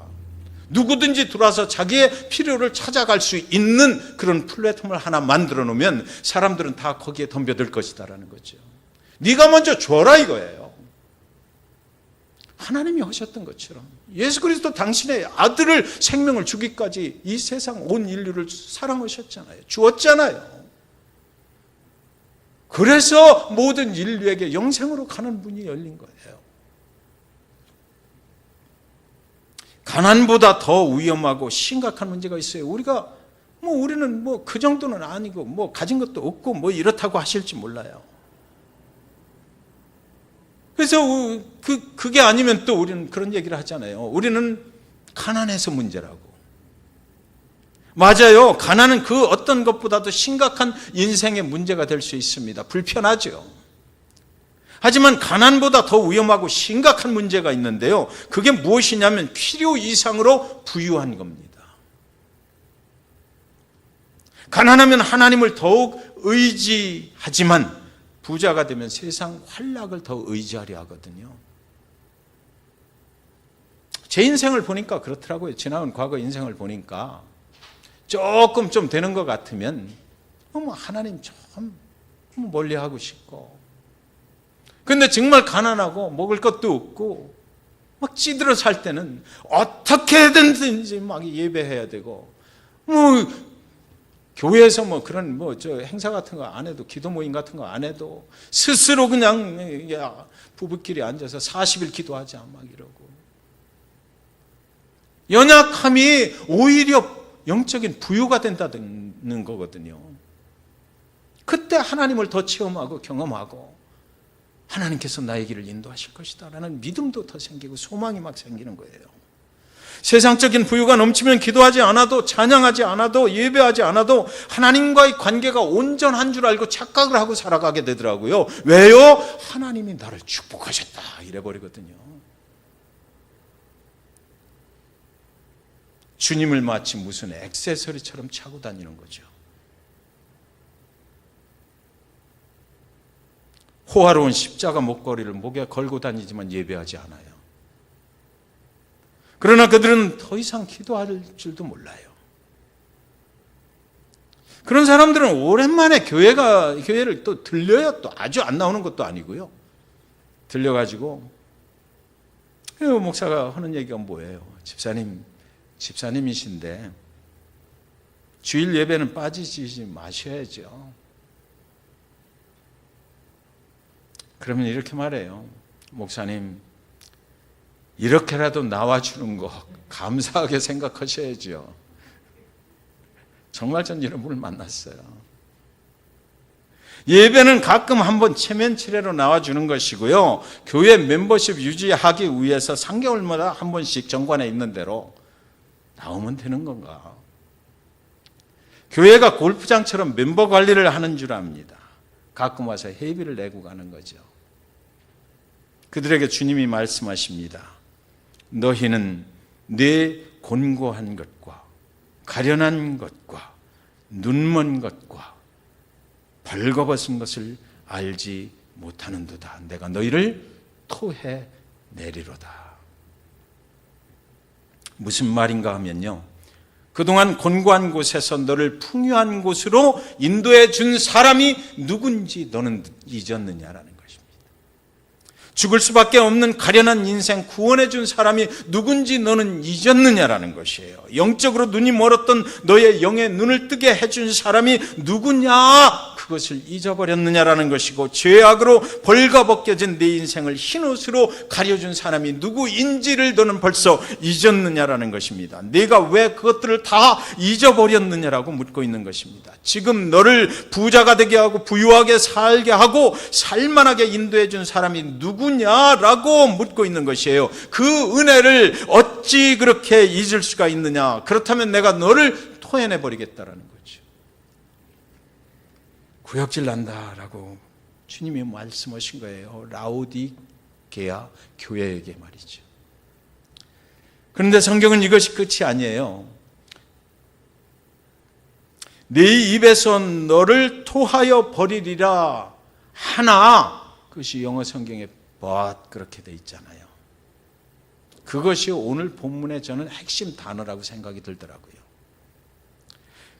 누구든지 들어와서 자기의 필요를 찾아갈 수 있는 그런 플랫폼을 하나 만들어 놓으면 사람들은 다 거기에 덤벼들 것이다라는 거죠. 네가 먼저 줘라 이거예요. 하나님이 하셨던 것처럼 예수 그리스도 당신의 아들을 생명을 주기까지 이 세상 온 인류를 사랑하셨잖아요. 주었잖아요. 그래서 모든 인류에게 영생으로 가는 문이 열린 거예요. 가난보다 더 위험하고 심각한 문제가 있어요. 우리는 그 정도는 아니고 가진 것도 없고 이렇다고 하실지 몰라요. 그래서 그게 아니면 또 우리는 그런 얘기를 하잖아요. 우리는 가난해서 문제라고. 맞아요. 가난은 그 어떤 것보다도 심각한 인생의 문제가 될 수 있습니다. 불편하죠. 하지만 가난보다 더 위험하고 심각한 문제가 있는데요. 그게 무엇이냐면 필요 이상으로 부유한 겁니다. 가난하면 하나님을 더욱 의지하지만 부자가 되면 세상 활락을 더 의지하려 하거든요. 제 인생을 보니까 그렇더라고요. 지나온 과거 인생을 보니까 조금 좀 되는 것 같으면 하나님 좀 멀리하고 싶고, 근데 정말 가난하고 먹을 것도 없고 막 찌들어 살 때는 어떻게든지 막 예배해야 되고, 교회에서 그런 행사 같은 거 안 해도, 기도 모임 같은 거 안 해도 스스로 그냥 부부끼리 앉아서 40일 기도하자 막 이러고. 연약함이 오히려 영적인 부유가 된다는 거거든요. 그때 하나님을 더 체험하고 경험하고 하나님께서 나의 길을 인도하실 것이다 라는 믿음도 더 생기고 소망이 막 생기는 거예요. 세상적인 부유가 넘치면 기도하지 않아도, 찬양하지 않아도, 예배하지 않아도 하나님과의 관계가 온전한 줄 알고 착각을 하고 살아가게 되더라고요. 왜요? 하나님이 나를 축복하셨다 이래버리거든요. 주님을 마치 무슨 액세서리처럼 차고 다니는 거죠. 호화로운 십자가 목걸이를 목에 걸고 다니지만 예배하지 않아요. 그러나 그들은 더 이상 기도할 줄도 몰라요. 그런 사람들은 오랜만에 교회를 또 들려요. 또 아주 안 나오는 것도 아니고요. 들려가지고 목사가 하는 얘기가 뭐예요? 집사님이신데 주일 예배는 빠지지 마셔야죠. 그러면 이렇게 말해요. 목사님, 이렇게라도 나와주는 거 감사하게 생각하셔야죠. 정말 전 이런 분을 만났어요. 예배는 가끔 한번 체면치레로 나와주는 것이고요. 교회 멤버십 유지하기 위해서 3개월마다 한 번씩 정관에 있는 대로 나오면 되는 건가? 교회가 골프장처럼 멤버 관리를 하는 줄 압니다. 가끔 와서 회비를 내고 가는 거죠. 그들에게 주님이 말씀하십니다. 너희는 내 곤고한 것과 가련한 것과 눈먼 것과 벌거벗은 것을 알지 못하는도다. 내가 너희를 토해 내리로다. 무슨 말인가 하면요, 그동안 곤고한 곳에서 너를 풍요한 곳으로 인도해 준 사람이 누군지 너는 잊었느냐라는 것입니다. 죽을 수밖에 없는 가련한 인생 구원해 준 사람이 누군지 너는 잊었느냐라는 것이에요. 영적으로 눈이 멀었던 너의 영의 눈을 뜨게 해준 사람이 누구냐, 그것을 잊어버렸느냐라는 것이고, 죄악으로 벌거벗겨진 내 인생을 흰옷으로 가려준 사람이 누구인지를 너는 벌써 잊었느냐라는 것입니다. 네가 왜 그것들을 다 잊어버렸느냐라고 묻고 있는 것입니다. 지금 너를 부자가 되게 하고 부유하게 살게 하고 살만하게 인도해 준 사람이 누구냐라고 묻고 있는 것이에요. 그 은혜를 어찌 그렇게 잊을 수가 있느냐? 그렇다면 내가 너를 토해내 버리겠다라는 거죠. 구역질 난다라고 주님이 말씀하신 거예요. 라오디게아 교회에게 말이죠. 그런데 성경은 이것이 끝이 아니에요. 네 입에서 너를 토하여 버리리라 하나, 그것이 영어 성경에 but 그렇게 돼 있잖아요. 그것이 오늘 본문의 저는 핵심 단어라고 생각이 들더라고요.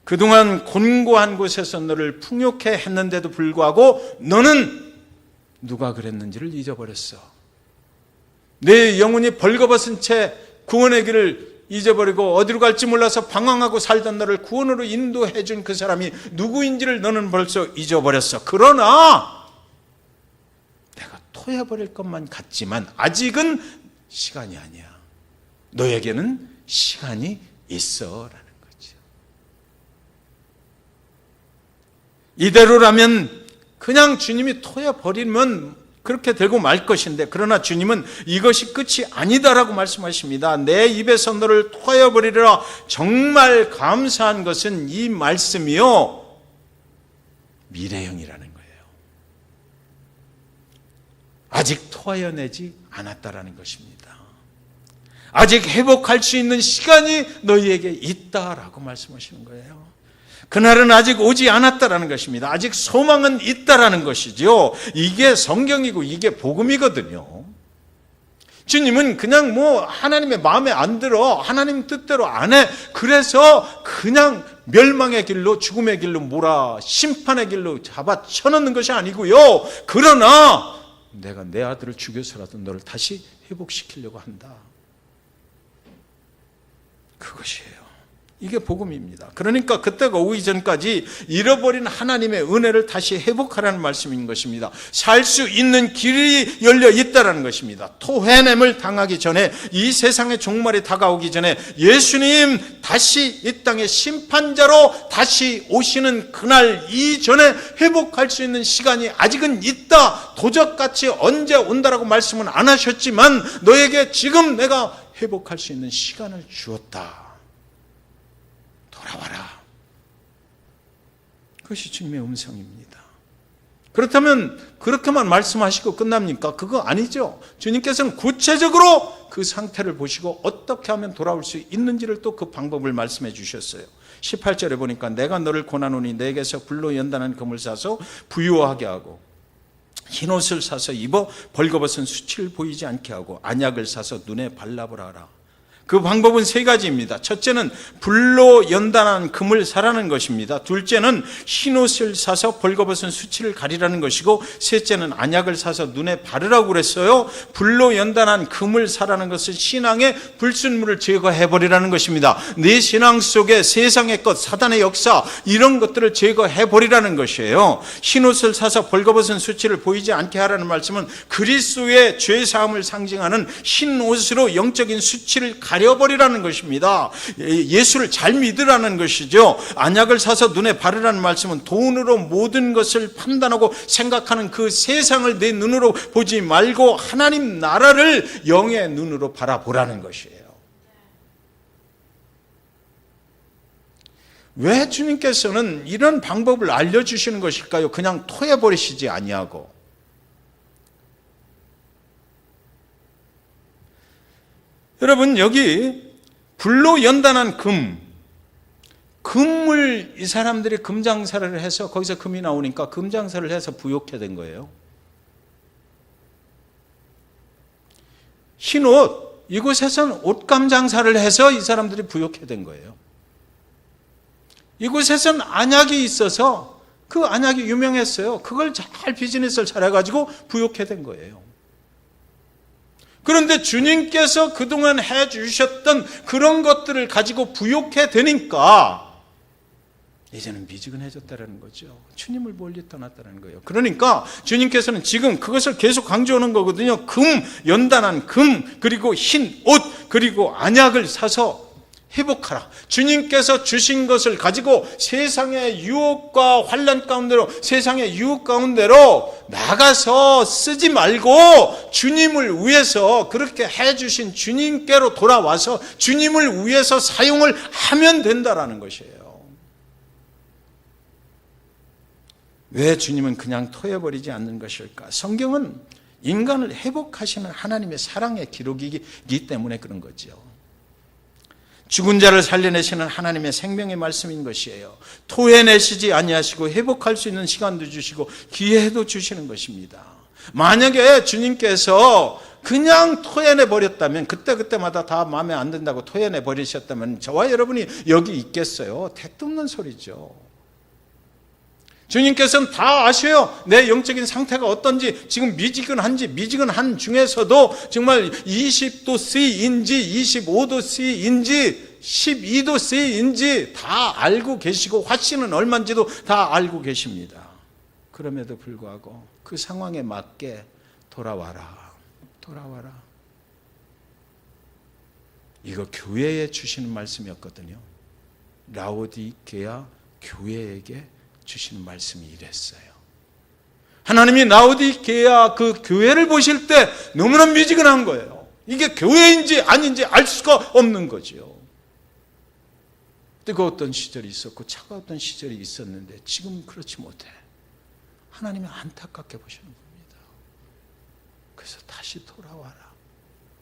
그동안 곤고한 곳에서 너를 풍요케 했는데도 불구하고 너는 누가 그랬는지를 잊어버렸어. 내 영혼이 벌거벗은 채 구원의 길을 잊어버리고 어디로 갈지 몰라서 방황하고 살던 너를 구원으로 인도해 준 그 사람이 누구인지를 너는 벌써 잊어버렸어. 그러나 내가 토해버릴 것만 같지만 아직은 시간이 아니야. 너에게는 시간이 있어라는 거죠. 이대로라면 그냥 주님이 토해버리면 그렇게 되고 말 것인데, 그러나 주님은 이것이 끝이 아니다라고 말씀하십니다. 내 입에서 너를 토해버리리라. 정말 감사한 것은 이 말씀이요, 미래형이라는 거예요. 아직 토해내지 않았다라는 것입니다. 아직 회복할 수 있는 시간이 너희에게 있다라고 말씀하시는 거예요. 그날은 아직 오지 않았다라는 것입니다. 아직 소망은 있다라는 것이죠. 이게 성경이고 이게 복음이거든요. 주님은 그냥 하나님의 마음에 안 들어, 하나님 뜻대로 안 해, 그래서 그냥 멸망의 길로, 죽음의 길로 심판의 길로 잡아 쳐넣는 것이 아니고요. 그러나 내가 내 아들을 죽여서라도 너를 다시 회복시키려고 한다. 그것이에요. 이게 복음입니다. 그러니까 그때가 오기 전까지 잃어버린 하나님의 은혜를 다시 회복하라는 말씀인 것입니다. 살 수 있는 길이 열려 있다는 것입니다. 토해냄을 당하기 전에, 이 세상의 종말이 다가오기 전에 예수님 다시 이 땅의 심판자로 다시 오시는 그날 이전에 회복할 수 있는 시간이 아직은 있다. 도적같이 언제 온다라고 말씀은 안 하셨지만 너에게 지금 내가 회복할 수 있는 시간을 주었다. 돌아와라. 그것이 주님의 음성입니다. 그렇다면 그렇게만 말씀하시고 끝납니까? 그거 아니죠. 주님께서는 구체적으로 그 상태를 보시고 어떻게 하면 돌아올 수 있는지를 또 그 방법을 말씀해 주셨어요. 18절에 보니까 내가 너를 권하노니 내게서 불로 연단한 금을 사서 부유하게 하고 흰옷을 사서 입어 벌거벗은 수치를 보이지 않게 하고 안약을 사서 눈에 발라보라 하라. 그 방법은 세 가지입니다. 첫째는 불로 연단한 금을 사라는 것입니다. 둘째는 흰옷을 사서 벌거벗은 수치를 가리라는 것이고, 셋째는 안약을 사서 눈에 바르라고 그랬어요. 불로 연단한 금을 사라는 것은 신앙의 불순물을 제거해버리라는 것입니다. 내 신앙 속에 세상의 것, 사단의 역사, 이런 것들을 제거해버리라는 것이에요. 흰옷을 사서 벌거벗은 수치를 보이지 않게 하라는 말씀은 그리스도의 죄사함을 상징하는 흰옷으로 영적인 수치를 가려버리라는 것입니다. 예수를 잘 믿으라는 것이죠. 안약을 사서 눈에 바르라는 말씀은 돈으로 모든 것을 판단하고 생각하는 그 세상을 내 눈으로 보지 말고 하나님 나라를 영의 눈으로 바라보라는 것이에요. 왜 주님께서는 이런 방법을 알려주시는 것일까요? 그냥 토해버리시지 아니하고. 여러분, 여기 불로 연단한 금을 이 사람들이 금장사를 해서, 거기서 금이 나오니까 금장사를 해서 부욕해 된 거예요. 흰옷, 이곳에서는 옷감 장사를 해서 이 사람들이 부욕해 된 거예요. 이곳에서는 안약이 있어서 그 안약이 유명했어요. 그걸 잘 비즈니스를 잘해가지고 부욕해 된 거예요. 그런데 주님께서 그동안 해주셨던 그런 것들을 가지고 부욕해 되니까 이제는 미지근해졌다는 거죠. 주님을 멀리 떠났다는 거예요. 그러니까 주님께서는 지금 그것을 계속 강조하는 거거든요. 연단한 금, 그리고 흰 옷, 그리고 안약을 사서 회복하라. 주님께서 주신 것을 가지고 세상의 유혹과 환난 가운데로, 세상의 유혹 가운데로 나가서 쓰지 말고 주님을 위해서, 그렇게 해주신 주님께로 돌아와서 주님을 위해서 사용을 하면 된다라는 것이에요. 왜 주님은 그냥 토해버리지 않는 것일까? 성경은 인간을 회복하시는 하나님의 사랑의 기록이기 때문에 그런 거죠. 죽은 자를 살려내시는 하나님의 생명의 말씀인 것이에요. 토해내시지 아니하시고 회복할 수 있는 시간도 주시고 기회도 주시는 것입니다. 만약에 주님께서 그냥 토해내버렸다면, 그때마다 다 마음에 안 든다고 토해내버리셨다면 저와 여러분이 여기 있겠어요? 택도 없는 소리죠. 주님께서는 다 아셔요. 내 영적인 상태가 어떤지, 지금 미지근한 중에서도 정말 20도 C인지 25도 C인지 12도 C인지 다 알고 계시고 화씨는 얼마인지도 다 알고 계십니다. 그럼에도 불구하고 그 상황에 맞게 돌아와라. 이거 교회에 주시는 말씀이었거든요. 라오디게아 교회에게 주시는 말씀이 이랬어요. 하나님이 라오디게아 그 교회를 보실 때 너무나 미지근한 거예요. 이게 교회인지 아닌지 알 수가 없는 거죠. 뜨거웠던 시절이 있었고 차가웠던 시절이 있었는데 지금 그렇지 못해. 하나님이 안타깝게 보시는 겁니다. 그래서 다시 돌아와라.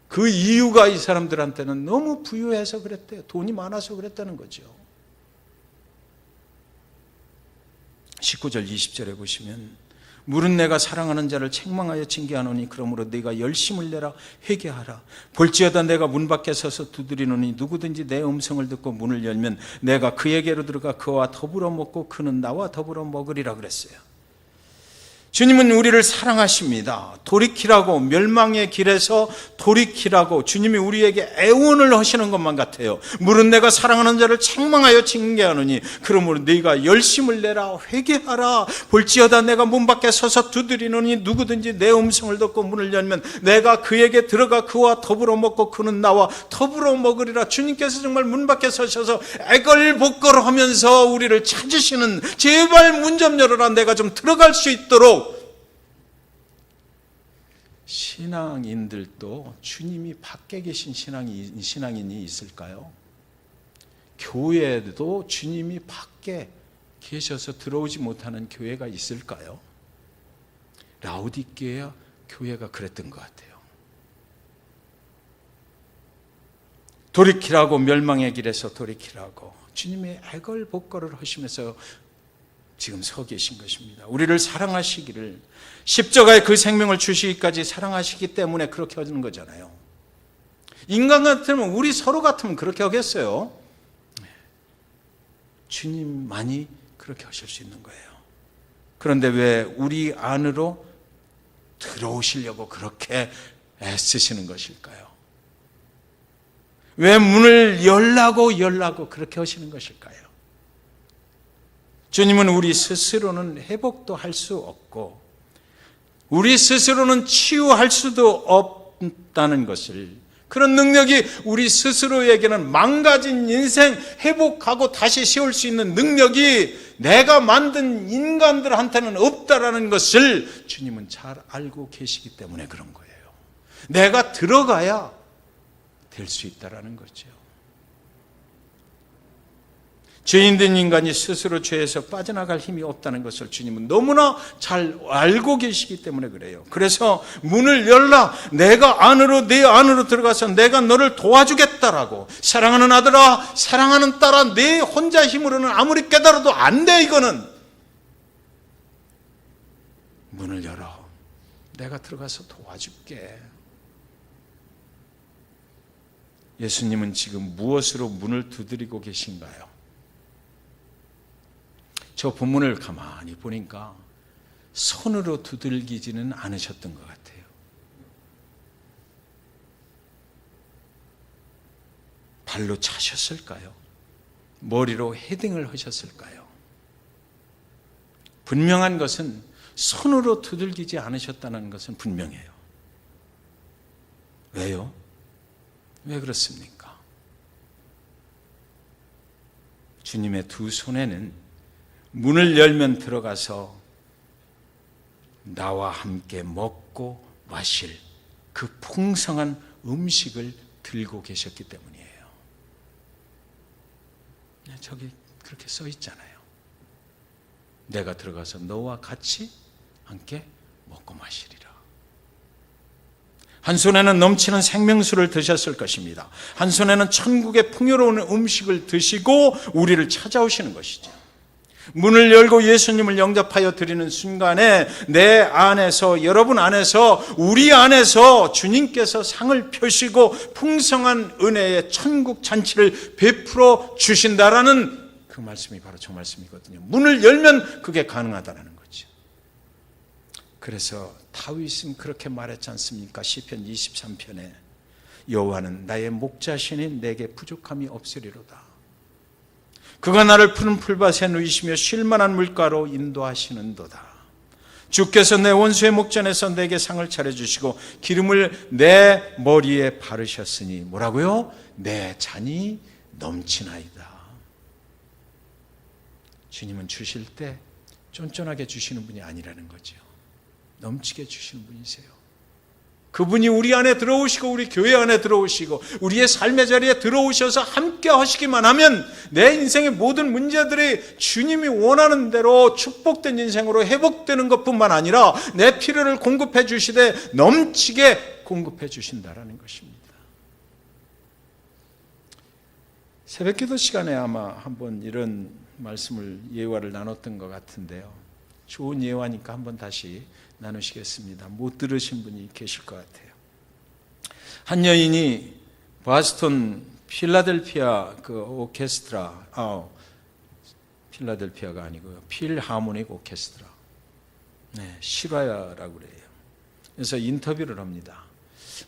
그 이유가 이 사람들한테는 너무 부유해서 그랬대요. 돈이 많아서 그랬다는 거죠. 19절 20절에 보시면, 물은 내가 사랑하는 자를 책망하여 징계하노니 그러므로 네가 열심을 내라. 회개하라. 볼지어다 내가 문 밖에 서서 두드리노니 누구든지 내 음성을 듣고 문을 열면 내가 그에게로 들어가 그와 더불어 먹고 그는 나와 더불어 먹으리라 그랬어요. 주님은 우리를 사랑하십니다. 돌이키라고, 멸망의 길에서 돌이키라고 주님이 우리에게 애원을 하시는 것만 같아요. 물은 내가 사랑하는 자를 책망하여 징계하노니 그러므로 네가 열심을 내라. 회개하라. 볼지어다 내가 문 밖에 서서 두드리노니 누구든지 내 음성을 듣고 문을 열면 내가 그에게 들어가 그와 더불어 먹고 그는 나와 더불어 먹으리라. 주님께서 정말 문 밖에 서셔서 애걸복걸하면서 우리를 찾으시는, 제발 문 좀 열어라. 내가 좀 들어갈 수 있도록. 신앙인들도 주님이 밖에 계신 신앙인이 있을까요? 교회에도 주님이 밖에 계셔서 들어오지 못하는 교회가 있을까요? 라오디게아 교회가 그랬던 것 같아요. 돌이키라고, 멸망의 길에서 돌이키라고 주님의 애걸복걸을 하시면서 지금 서 계신 것입니다. 우리를 사랑하시기를, 십자가에 그 생명을 주시기까지 사랑하시기 때문에 그렇게 하는 거잖아요. 인간 같으면, 우리 서로 같으면 그렇게 하겠어요? 주님만이 그렇게 하실 수 있는 거예요. 그런데 왜 우리 안으로 들어오시려고 그렇게 애쓰시는 것일까요? 왜 문을 열라고 그렇게 하시는 것일까요? 주님은 우리 스스로는 회복도 할 수 없고 우리 스스로는 치유할 수도 없다는 것을, 그런 능력이 우리 스스로에게는 망가진 인생 회복하고 다시 세울 수 있는 능력이 내가 만든 인간들한테는 없다라는 것을 주님은 잘 알고 계시기 때문에 그런 거예요. 내가 들어가야 될 수 있다라는 거죠. 죄인된 인간이 스스로 죄에서 빠져나갈 힘이 없다는 것을 주님은 너무나 잘 알고 계시기 때문에 그래요. 그래서 문을 열라, 내가 내 안으로 들어가서 내가 너를 도와주겠다라고. 사랑하는 아들아, 사랑하는 딸아, 내 혼자 힘으로는 아무리 깨달아도 안 돼. 이거는 문을 열어, 내가 들어가서 도와줄게. 예수님은 지금 무엇으로 문을 두드리고 계신가요? 저 본문을 가만히 보니까 손으로 두들기지는 않으셨던 것 같아요. 발로 차셨을까요? 머리로 헤딩을 하셨을까요? 분명한 것은 손으로 두들기지 않으셨다는 것은 분명해요. 왜요? 왜 그렇습니까? 주님의 두 손에는 문을 열면 들어가서 나와 함께 먹고 마실 그 풍성한 음식을 들고 계셨기 때문이에요. 저기 그렇게 써 있잖아요. 내가 들어가서 너와 같이 함께 먹고 마시리라. 한 손에는 넘치는 생명수를 드셨을 것입니다. 한 손에는 천국의 풍요로운 음식을 드시고 우리를 찾아오시는 것이죠. 문을 열고 예수님을 영접하여 드리는 순간에 내 안에서, 여러분 안에서, 우리 안에서 주님께서 상을 펴시고 풍성한 은혜의 천국 잔치를 베풀어 주신다라는 그 말씀이 바로 저 말씀이거든요. 문을 열면 그게 가능하다는 거죠. 그래서 다윗은 그렇게 말했지 않습니까? 시편 23편에 여호와는 나의 목자시니 내게 부족함이 없으리로다. 그가 나를 푸른 풀밭에 누이시며 쉴만한 물가로 인도하시는도다. 주께서 내 원수의 목전에서 내게 상을 차려주시고 기름을 내 머리에 바르셨으니 뭐라고요? 내 잔이 넘치나이다. 주님은 주실 때 쫀쫀하게 주시는 분이 아니라는 거죠. 넘치게 주시는 분이세요. 그분이 우리 안에 들어오시고 우리 교회 안에 들어오시고 우리의 삶의 자리에 들어오셔서 함께 하시기만 하면 내 인생의 모든 문제들이 주님이 원하는 대로 축복된 인생으로 회복되는 것뿐만 아니라 내 필요를 공급해 주시되 넘치게 공급해 주신다라는 것입니다. 새벽기도 시간에 아마 한번 이런 말씀을 예화를 나눴던 것 같은데요. 좋은 예화니까 한번 다시 나누시겠습니다. 못 들으신 분이 계실 것 같아요. 한 여인이 보스턴 필라델피아 그 오케스트라, 필라델피아가 아니고요, 필하모닉 오케스트라, 실화야라고 그래요. 그래서 인터뷰를 합니다.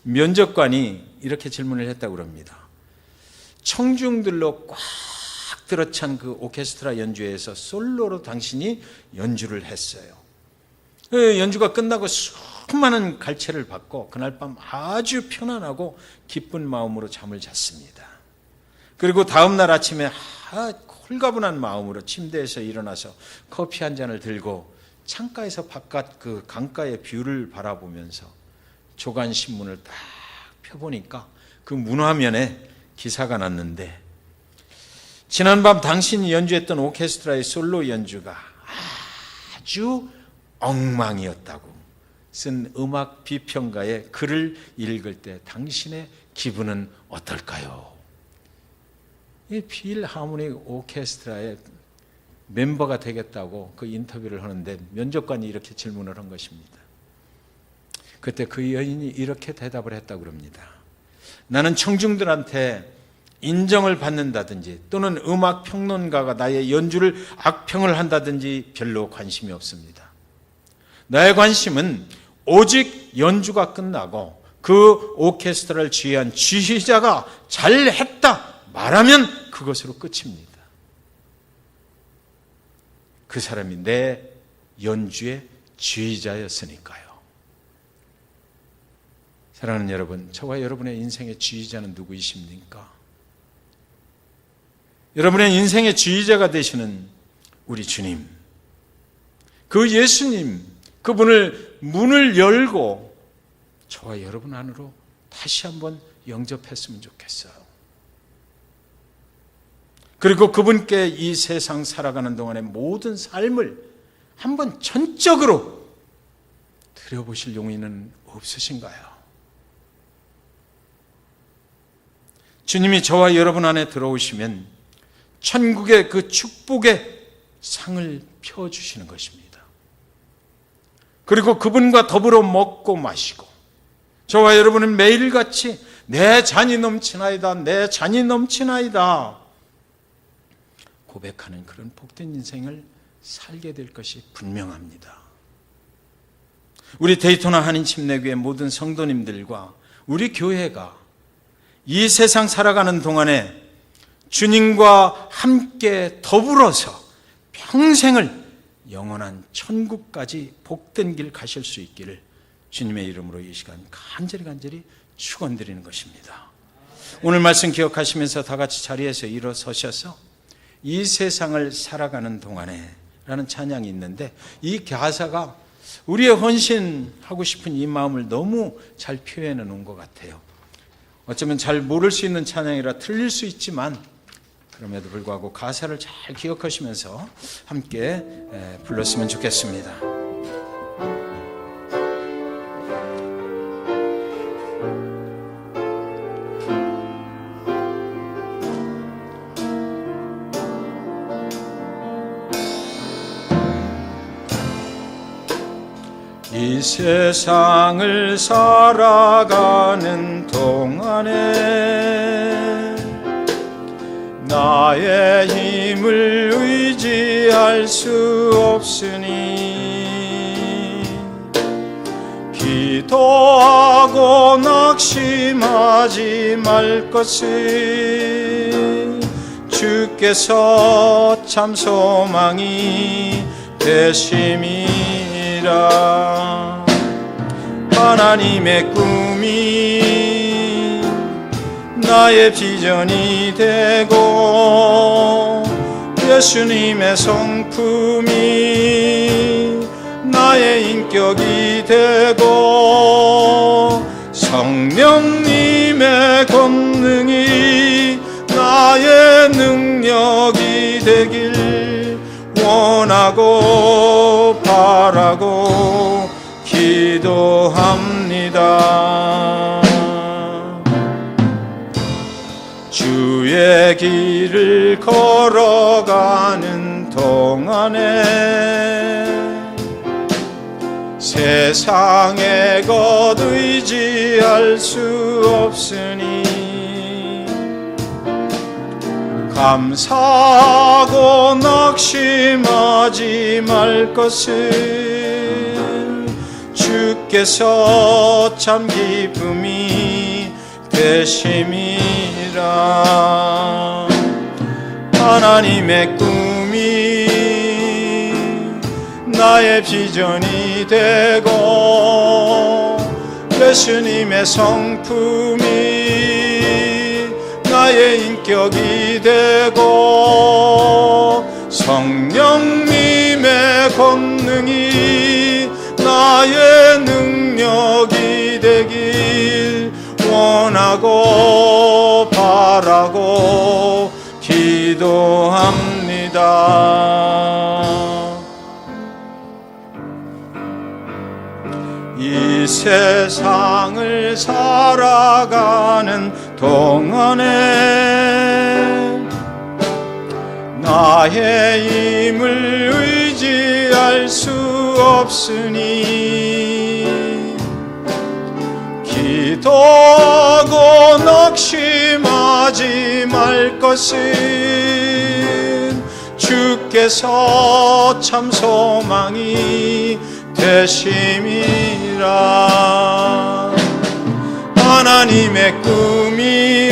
면접관이 이렇게 질문을 했다고 합니다. 청중들로 꽉 들어찬 그 오케스트라 연주회에서 솔로로 당신이 연주를 했어요. 연주가 끝나고 수많은 갈채를 받고 그날 밤 아주 편안하고 기쁜 마음으로 잠을 잤습니다. 그리고 다음 날 아침에 홀가분한 마음으로 침대에서 일어나서 커피 한 잔을 들고 창가에서 바깥 그 강가의 뷰를 바라보면서 조간 신문을 딱 펴보니까 그 문화면에 기사가 났는데, 지난밤 당신이 연주했던 오케스트라의 솔로 연주가 아주 엉망이었다고 쓴 음악 비평가의 글을 읽을 때 당신의 기분은 어떨까요? 이 필하모닉 오케스트라의 멤버가 되겠다고 그 인터뷰를 하는데 면접관이 이렇게 질문을 한 것입니다. 그때 그 여인이 이렇게 대답을 했다고 합니다. 나는 청중들한테 인정을 받는다든지 또는 음악 평론가가 나의 연주를 악평을 한다든지 별로 관심이 없습니다. 나의 관심은 오직 연주가 끝나고 그 오케스트라를 지휘한 지휘자가 잘했다 말하면 그것으로 끝입니다. 그 사람이 내 연주의 지휘자였으니까요. 사랑하는 여러분, 저와 여러분의 인생의 지휘자는 누구이십니까? 여러분의 인생의 지휘자가 되시는 우리 주님, 그 예수님, 그분을 문을 열고 저와 여러분 안으로 다시 한번 영접했으면 좋겠어요. 그리고 그분께 이 세상 살아가는 동안의 모든 삶을 한번 전적으로 들여보실 용의는 없으신가요? 주님이 저와 여러분 안에 들어오시면 천국의 그 축복의 상을 펴주시는 것입니다. 그리고 그분과 더불어 먹고 마시고 저와 여러분은 매일같이 내 잔이 넘치나이다, 내 잔이 넘치나이다 고백하는 그런 복된 인생을 살게 될 것이 분명합니다. 우리 데이토나 한인 침례교회 모든 성도님들과 우리 교회가 이 세상 살아가는 동안에 주님과 함께 더불어서 평생을 영원한 천국까지 복된 길 가실 수 있기를 주님의 이름으로 이 시간 간절히 축원드리는 것입니다. 오늘 말씀 기억하시면서 다 같이 자리에서 일어서셔서 이 세상을 살아가는 동안에 라는 찬양이 있는데 이 가사가 우리의 헌신하고 싶은 이 마음을 너무 잘 표현해 놓은 것 같아요. 어쩌면 잘 모를 수 있는 찬양이라 틀릴 수 있지만 그럼에도 불구하고 가사를 잘 기억하시면서 함께 불렀으면 좋겠습니다. 이 세상을 살아가는 동안에 나의 힘을 의지할 수 없으니 기도하고 낙심하지 말 것을 주께서 참 소망이 되심이라. 하나님의 꿈이 나의 비전이 되고 예수님의 성품이 나의 인격이 되고 성령님의 권능이 나의 능력이 되길 원하고 바라고 기도합니다. 주의 길을 걸어가는 동안에 세상의 것 의지할 수 없으니 감사하고 낙심하지 말 것을 주께서 참 기쁨이 되심이라. 하나님의 꿈이 나의 비전이 되고 예수님의 성품이 나의 인격이 되고 성령님의 권능이 나의 능력이 되길 원하고 바라고 기도합니다. 이 세상을 살아가는 동안에 나의 힘을 의지할 수 없으니 기도하고 낙심하지 말 것은 주께서 참 소망이 되심이라. 하나님의 꿈이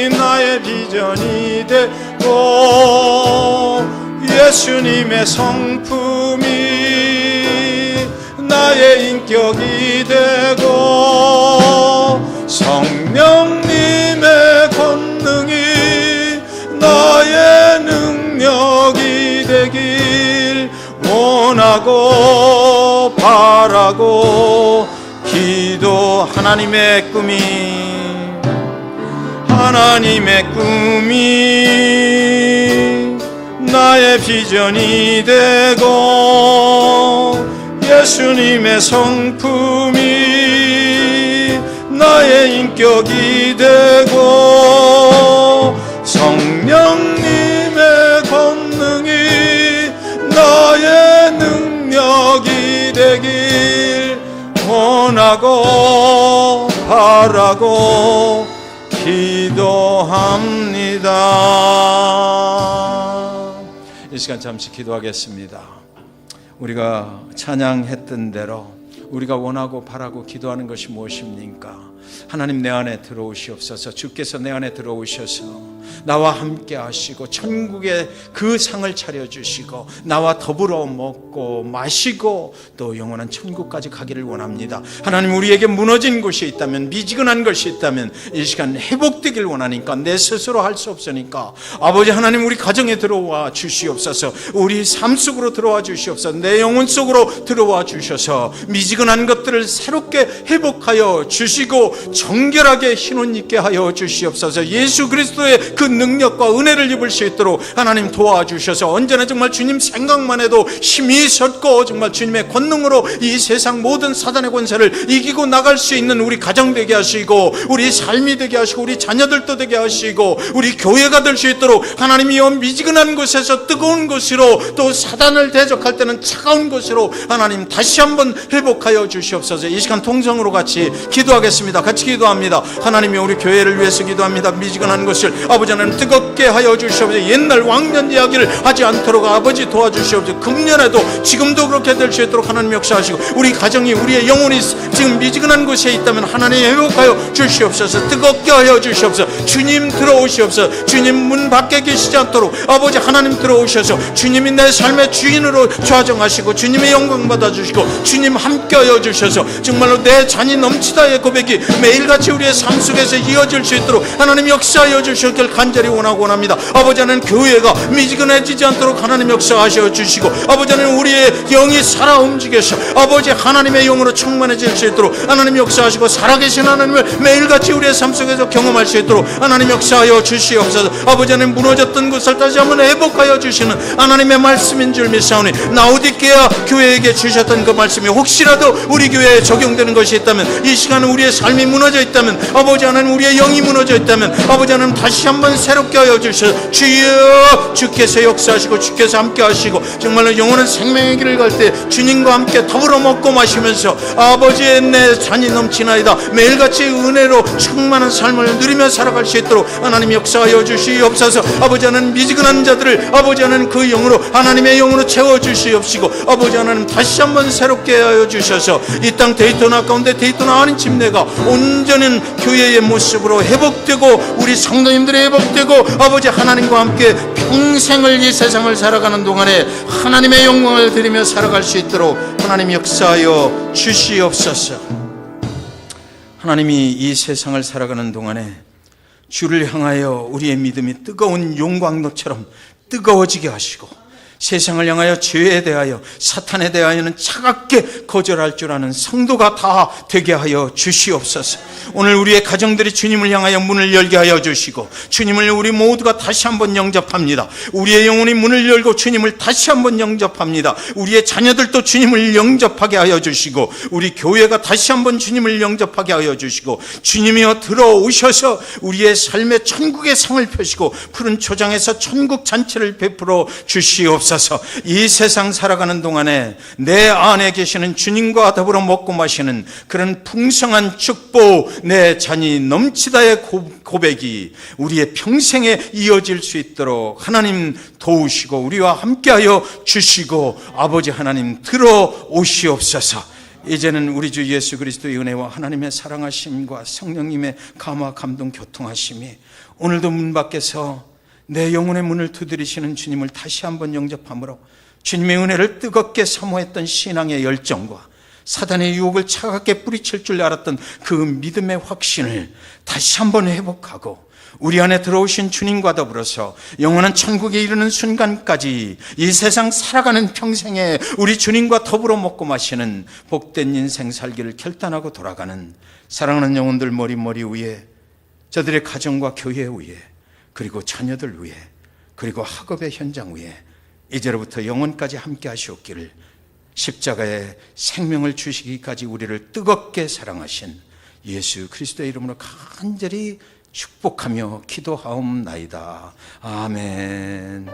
나의 비전이 되고 예수님의 성품이 나의 인격이 되고 성령님의 권능이 나의 능력이 되길 원하고 바라고 기도. 하나님의 꿈이 나의 비전이 되고 예수님의 성품이 나의 인격이 되고 성령님의 권능이 나의 능력이 되길 원하고 바라고 기도합니다. 이 시간 잠시 기도하겠습니다. 우리가 찬양했던 대로 우리가 원하고 바라고 기도하는 것이 무엇입니까? 하나님 내 안에 들어오시옵소서. 주께서 내 안에 들어오셔서 나와 함께 하시고 천국의 그 상을 차려주시고 나와 더불어 먹고 마시고 또 영원한 천국까지 가기를 원합니다. 하나님, 우리에게 무너진 것이 있다면, 미지근한 것이 있다면 이 시간 회복되길 원하니까, 내 스스로 할 수 없으니까 아버지 하나님, 우리 가정에 들어와 주시옵소서. 우리 삶 속으로 들어와 주시옵소서. 내 영혼 속으로 들어와 주셔서 미지근한 것들을 새롭게 회복하여 주시고 정결하게 신혼 있게 하여 주시옵소서. 예수 그리스도의 그 능력과 은혜를 입을 수 있도록 하나님 도와주셔서 언제나 정말 주님 생각만 해도 힘이 솟고 정말 주님의 권능으로 이 세상 모든 사단의 권세를 이기고 나갈 수 있는 우리 가정 되게 하시고 우리 삶이 되게 하시고 우리 자녀들도 되게 하시고 우리 교회가 될 수 있도록 하나님이여, 미지근한 곳에서 뜨거운 곳으로, 또 사단을 대적할 때는 차가운 곳으로 하나님 다시 한번 회복하여 주시옵소서. 이 시간 통성으로 같이 기도하겠습니다. 같이 기도합니다. 하나님이 우리 교회를 위해서 기도합니다. 미지근한 것을 아버지 하나님 뜨겁게 하여 주시옵소서. 옛날 왕년 이야기를 하지 않도록 아버지 도와주시옵소서. 금년에도 지금도 그렇게 될 수 있도록 하나님 역사하시고 우리 가정이, 우리의 영혼이 지금 미지근한 곳에 있다면 하나님 회복하여 주시옵소서. 뜨겁게 하여 주시옵소서. 주님 들어오시옵소서. 주님 문 밖에 계시지 않도록 아버지 하나님 들어오셔서 주님이 내 삶의 주인으로 좌정하시고 주님의 영광 받아주시고 주님 함께 하여 주셔서 정말로 내 잔이 넘치다의 고백이 매일같이 우리의 삶 속에서 이어질 수 있도록 하나님 역사하여 주시길 간절히 원하고 원합니다. 아버지 하나님, 교회가 미지근해지지 않도록 하나님 역사하셔 주시고 아버지 하나님, 우리의 영이 살아 움직여서 아버지 하나님의 영으로 충만해질 수 있도록 하나님 역사하시고 살아계신 하나님을 매일같이 우리의 삶 속에서 경험할 수 있도록 하나님 역사하여 주시옵소서. 아버지 하나님, 무너졌던 것을 다시 한번 회복하여 주시는 하나님의 말씀인 줄 믿사오니 라오디게아 교회에게 주셨던 그 말씀이 혹시라도 우리 교회에 적용되는 것이 있다면, 이 시간은 우리의 삶이 무너져 있다면, 아버지 하나님 우리의 영이 무너져 있다면 아버지 하나님 다시 한번 새롭게 하여 주셔서 주여, 주께서 역사하시고 주께서 함께 하시고 정말로 영원한 생명의 길을 갈 때 주님과 함께 더불어 먹고 마시면서 아버지의 내 잔이 넘치나이다 매일같이 은혜로 충만한 삶을 누리며 살아갈 수 있도록 하나님 역사하여 주시옵소서. 아버지 하나님, 미지근한 자들을 아버지 하나님 그 영으로, 하나님의 영으로 채워주시옵시고 아버지 하나님 다시 한번 새롭게 하여 주셔서 이 땅 데이터나 가운데 데이터나 아닌 침례가 온전한 교회의 모습으로 회복되고 우리 성도님들이 회복되고 아버지 하나님과 함께 평생을 이 세상을 살아가는 동안에 하나님의 영광을 드리며 살아갈 수 있도록 하나님 역사하여 주시옵소서. 하나님이 이 세상을 살아가는 동안에 주를 향하여 우리의 믿음이 뜨거운 용광로처럼 뜨거워지게 하시고 세상을 향하여 죄에 대하여 사탄에 대하여는 차갑게 거절할 줄 아는 성도가 다 되게 하여 주시옵소서. 오늘 우리의 가정들이 주님을 향하여 문을 열게 하여 주시고 주님을 우리 모두가 다시 한번 영접합니다. 우리의 영혼이 문을 열고 주님을 다시 한번 영접합니다. 우리의 자녀들도 주님을 영접하게 하여 주시고 우리 교회가 다시 한번 주님을 영접하게 하여 주시고 주님이여 들어오셔서 우리의 삶의 천국의 상을 펴시고 푸른 초장에서 천국 잔치를 베풀어 주시옵소서. 주옵소서. 이 세상 살아가는 동안에 내 안에 계시는 주님과 더불어 먹고 마시는 그런 풍성한 축복, 내 잔이 넘치다의 고백이 우리의 평생에 이어질 수 있도록 하나님 도우시고 우리와 함께하여 주시고 아버지 하나님 들어오시옵소서. 이제는 우리 주 예수 그리스도의 은혜와 하나님의 사랑하심과 성령님의 감화 감동 교통하심이 오늘도 문 밖에서 내 영혼의 문을 두드리시는 주님을 다시 한번 영접함으로 주님의 은혜를 뜨겁게 사모했던 신앙의 열정과 사단의 유혹을 차갑게 뿌리칠 줄 알았던 그 믿음의 확신을 다시 한번 회복하고 우리 안에 들어오신 주님과 더불어서 영원한 천국에 이르는 순간까지 이 세상 살아가는 평생에 우리 주님과 더불어 먹고 마시는 복된 인생 살기를 결단하고 돌아가는 사랑하는 영혼들 머리 위에, 저들의 가정과 교회 위에, 그리고 자녀들 위에, 그리고 학업의 현장 위에 이제로부터 영원까지 함께 하시옵기를 십자가의 생명을 주시기까지 우리를 뜨겁게 사랑하신 예수 그리스도의 이름으로 간절히 축복하며 기도하옵나이다. 아멘.